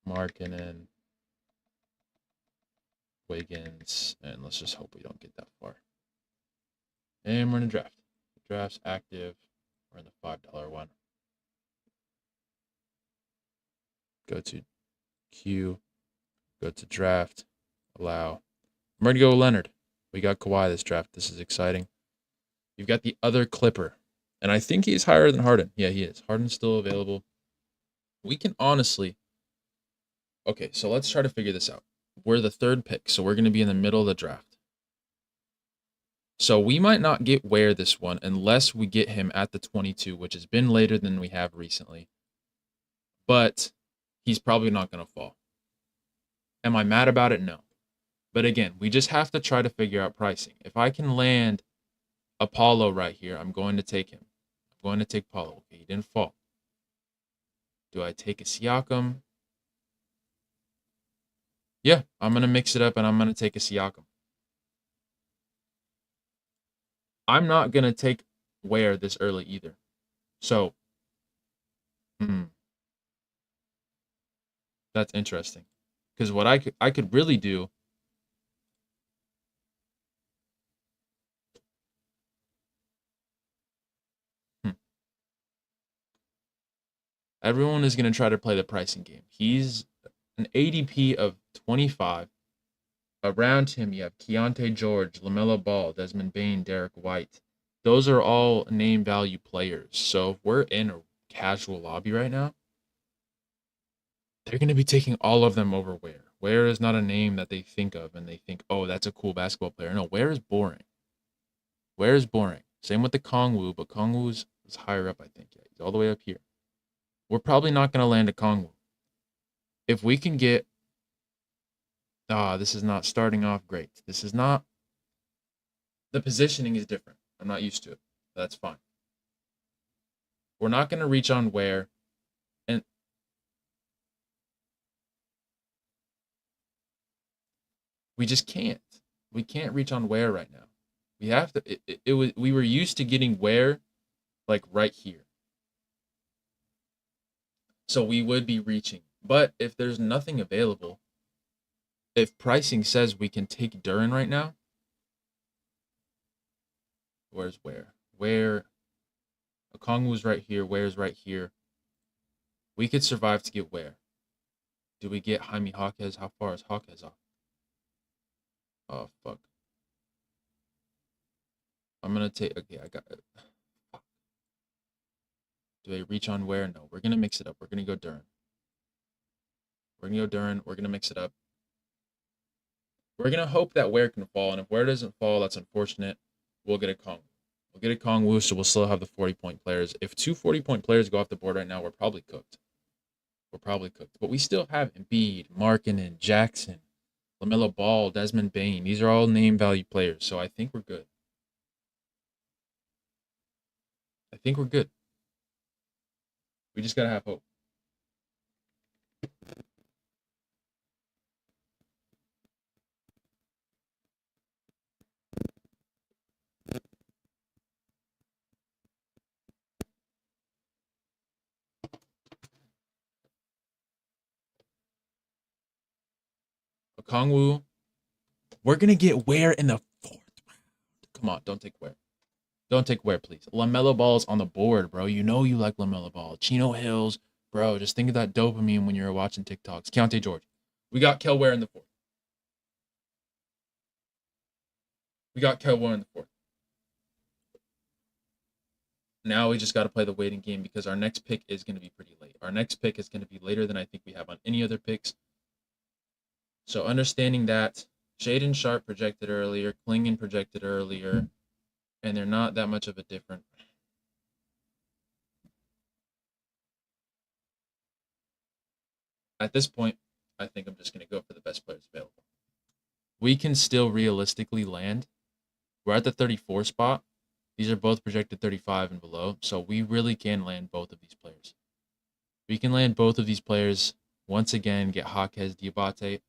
Markkanen, Wiggins, and let's just hope we don't get that far. And we're in a draft. The draft's active. We're in the $5 one. Go to queue. Go to draft. Allow. I'm ready to go Leonard. We got Kawhi this draft. This is exciting. You've got the other Clipper. And I think he's higher than Harden. Yeah, he is. Harden's still available. We can honestly... Okay, so let's try to figure this out. We're the third pick, so we're going to be in the middle of the draft. So we might not get Ware this one unless we get him at the 22, which has been later than we have recently. But he's probably not going to fall. Am I mad about it? No. But again, we just have to try to figure out pricing. If I can land Apollo right here, I'm going to take him. I'm going to take Paulo. Okay, he didn't fall. Do I take a Siakam? Yeah, I'm going to mix it up and I'm going to take a Siakam. I'm not going to take Ware this early either. So, that's interesting. Because what I could really do everyone is going to try to play the pricing game. He's an ADP of 25. Around him, you have Keontae George, LaMelo Ball, Desmond Bane, Derek White. Those are all name value players. So if we're in a casual lobby right now, they're going to be taking all of them over Ware. Ware is not a name that they think of and they think, oh, that's a cool basketball player. No, Ware is boring. Ware is boring. Same with the Kongwu, but Kongwu's is higher up, I think. Yeah, he's all the way up here. We're probably not going to land a Kongwu. If we can get... this is not starting off great. This is not... The positioning is different. I'm not used to it. That's fine. We're not going to reach on Ware. And we just can't. We can't reach on Ware right now. We have to... We were used to getting Ware like right here. So we would be reaching. But if there's nothing available, if pricing says we can take Duran right now, where's Ware? Ware, Okongwu's right here, Ware's right here. We could survive to get Ware. Do we get Jaime Hawkes? How far is Hawkes off? Oh, fuck. I'm going to take... Okay, I got it. Do I reach on Ware? No, we're going to mix it up. We're going to go Duran. We're going to go Duran. We're going to mix it up. We're going to hope that Ware can fall, and if Ware doesn't fall, that's unfortunate. We'll get a Kongwu. We'll get a Kongwu, so we'll still have the 40-point players. If two 40-point players go off the board right now, we're probably cooked. We're probably cooked. But we still have Embiid, Markkanen, Jackson, LaMelo Ball, Desmond Bane. These are all name value players, so I think we're good. I think we're good. We just got to have hope. Okongwu. We're going to get Ware in the Come on, don't take Ware. Don't take Ware, please. LaMelo Ball's on the board, bro. You know you like LaMelo Ball. Chino Hills, bro. Just think of that dopamine when you're watching TikToks. Keontae George. We got Kel Ware in the fourth. Now we just got to play the waiting game because our next pick is going to be pretty late. Our next pick is going to be later than I think we have on any other picks. So understanding that, Shaedon Sharpe projected earlier, Klingon projected earlier, and they're not that much of a different. At this point, I think I'm just going to go for the best players available. We can still realistically land. We're at the 34 spot. These are both projected 35 and below, so we really can land both of these players. We can land both of these players once again, get Jaquez Diabate,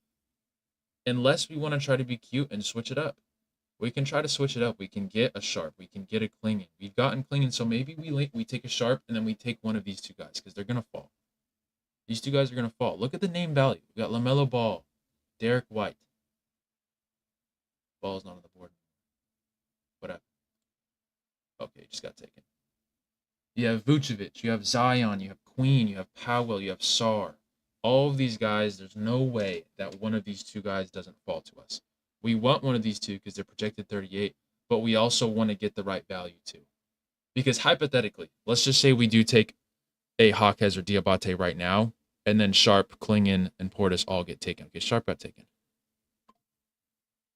unless we want to try to be cute and switch it up. We can try to switch it up. We can get a Sharpe. We can get a Klingon. We've gotten Klingon, so maybe we take a Sharpe and then we take one of these two guys because they're going to fall. These two guys are going to fall. Look at the name value. We got LaMelo Ball, Derek White. Ball's not on the board. Whatever. Okay, just got taken. You have Vucevic, you have Zion, you have Queen, you have Powell, you have Sarr. All of these guys, there's no way that one of these two guys doesn't fall to us. We want one of these two because they're projected 38, but we also want to get the right value too. Because hypothetically, let's just say we do take a Jaquez or Diabate right now, and then Sharpe, Klingon, and Portis all get taken. Okay, Sharpe got taken.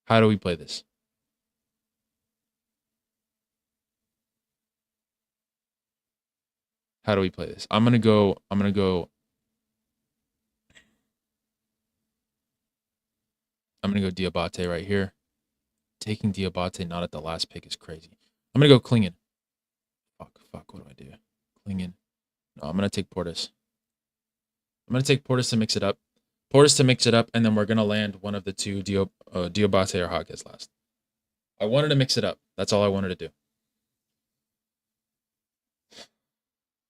How do we play this? How do we play this? I'm gonna go Diabate right here. Taking Diabate not at the last pick is crazy. I'm gonna go Klingon. Fuck, what do I do? Klingon. No, I'm gonna take Portis. I'm gonna take Portis to mix it up. And then we're gonna land one of the two Diabate or Jaquez last. I wanted to mix it up. That's all I wanted to do.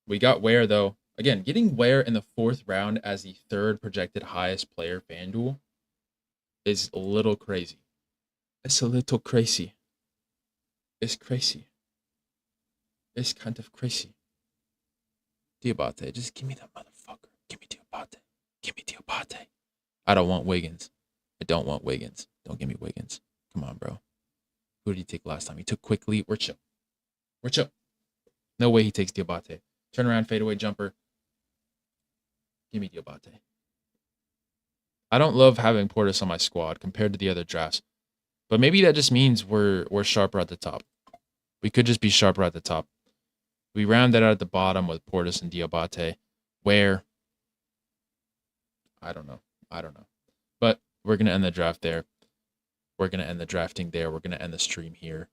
We got Ware, though. Again, getting Ware in the fourth round as the third projected highest player FanDuel is a little crazy. It's a little crazy. It's crazy. It's kind of crazy. Diabate, just give me that motherfucker. Give me Diabate. Give me Diabate. I don't want Wiggins. Don't give me Wiggins. Come on, bro. Who did he take last time? He took Quickly. We're chill. No way he takes Diabate. Turn around, fadeaway jumper. Give me Diabate. I don't love having Portis on my squad compared to the other drafts. But maybe that just means we're sharper at the top. We could just be sharper at the top. We round that out at the bottom with Portis and Diabate. Where? I don't know. But we're going to end the draft there. We're going to end the drafting there. We're going to end the stream here.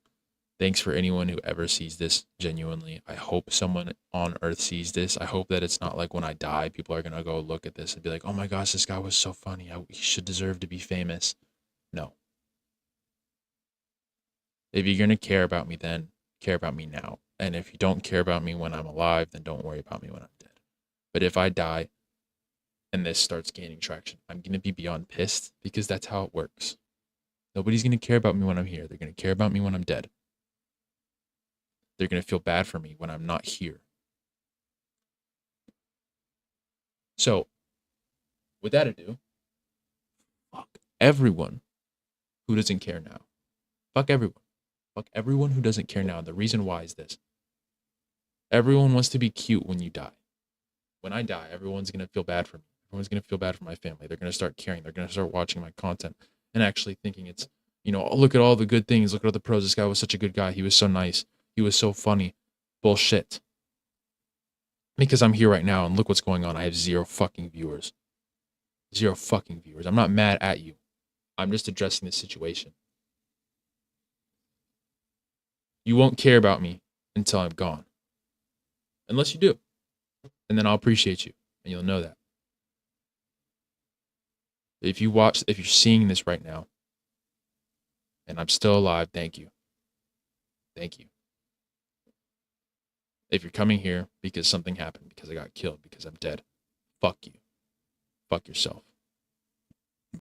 Thanks for anyone who ever sees this, genuinely. I hope someone on Earth sees this. I hope that it's not like when I die, people are going to go look at this and be like, oh my gosh, this guy was so funny. He should deserve to be famous. No. If you're going to care about me then, care about me now. And if you don't care about me when I'm alive, then don't worry about me when I'm dead. But if I die and this starts gaining traction, I'm going to be beyond pissed because that's how it works. Nobody's going to care about me when I'm here. They're going to care about me when I'm dead. They're going to feel bad for me when I'm not here. So, with that ado, fuck everyone who doesn't care now. Fuck everyone. Fuck everyone who doesn't care now. And the reason why is this. Everyone wants to be cute when you die. When I die, everyone's going to feel bad for me. Everyone's going to feel bad for my family. They're going to start caring. They're going to start watching my content and actually thinking it's, oh, look at all the good things. Look at all the pros. This guy was such a good guy. He was so nice. He was so funny. Bullshit. Because I'm here right now and look what's going on. I have 0 fucking viewers. 0 fucking viewers. I'm not mad at you. I'm just addressing the situation. You won't care about me until I'm gone. Unless you do. And then I'll appreciate you. And you'll know that. If you're seeing this right now, and I'm still alive, thank you. Thank you. If you're coming here because something happened, because I got killed, because I'm dead, fuck you. Fuck yourself.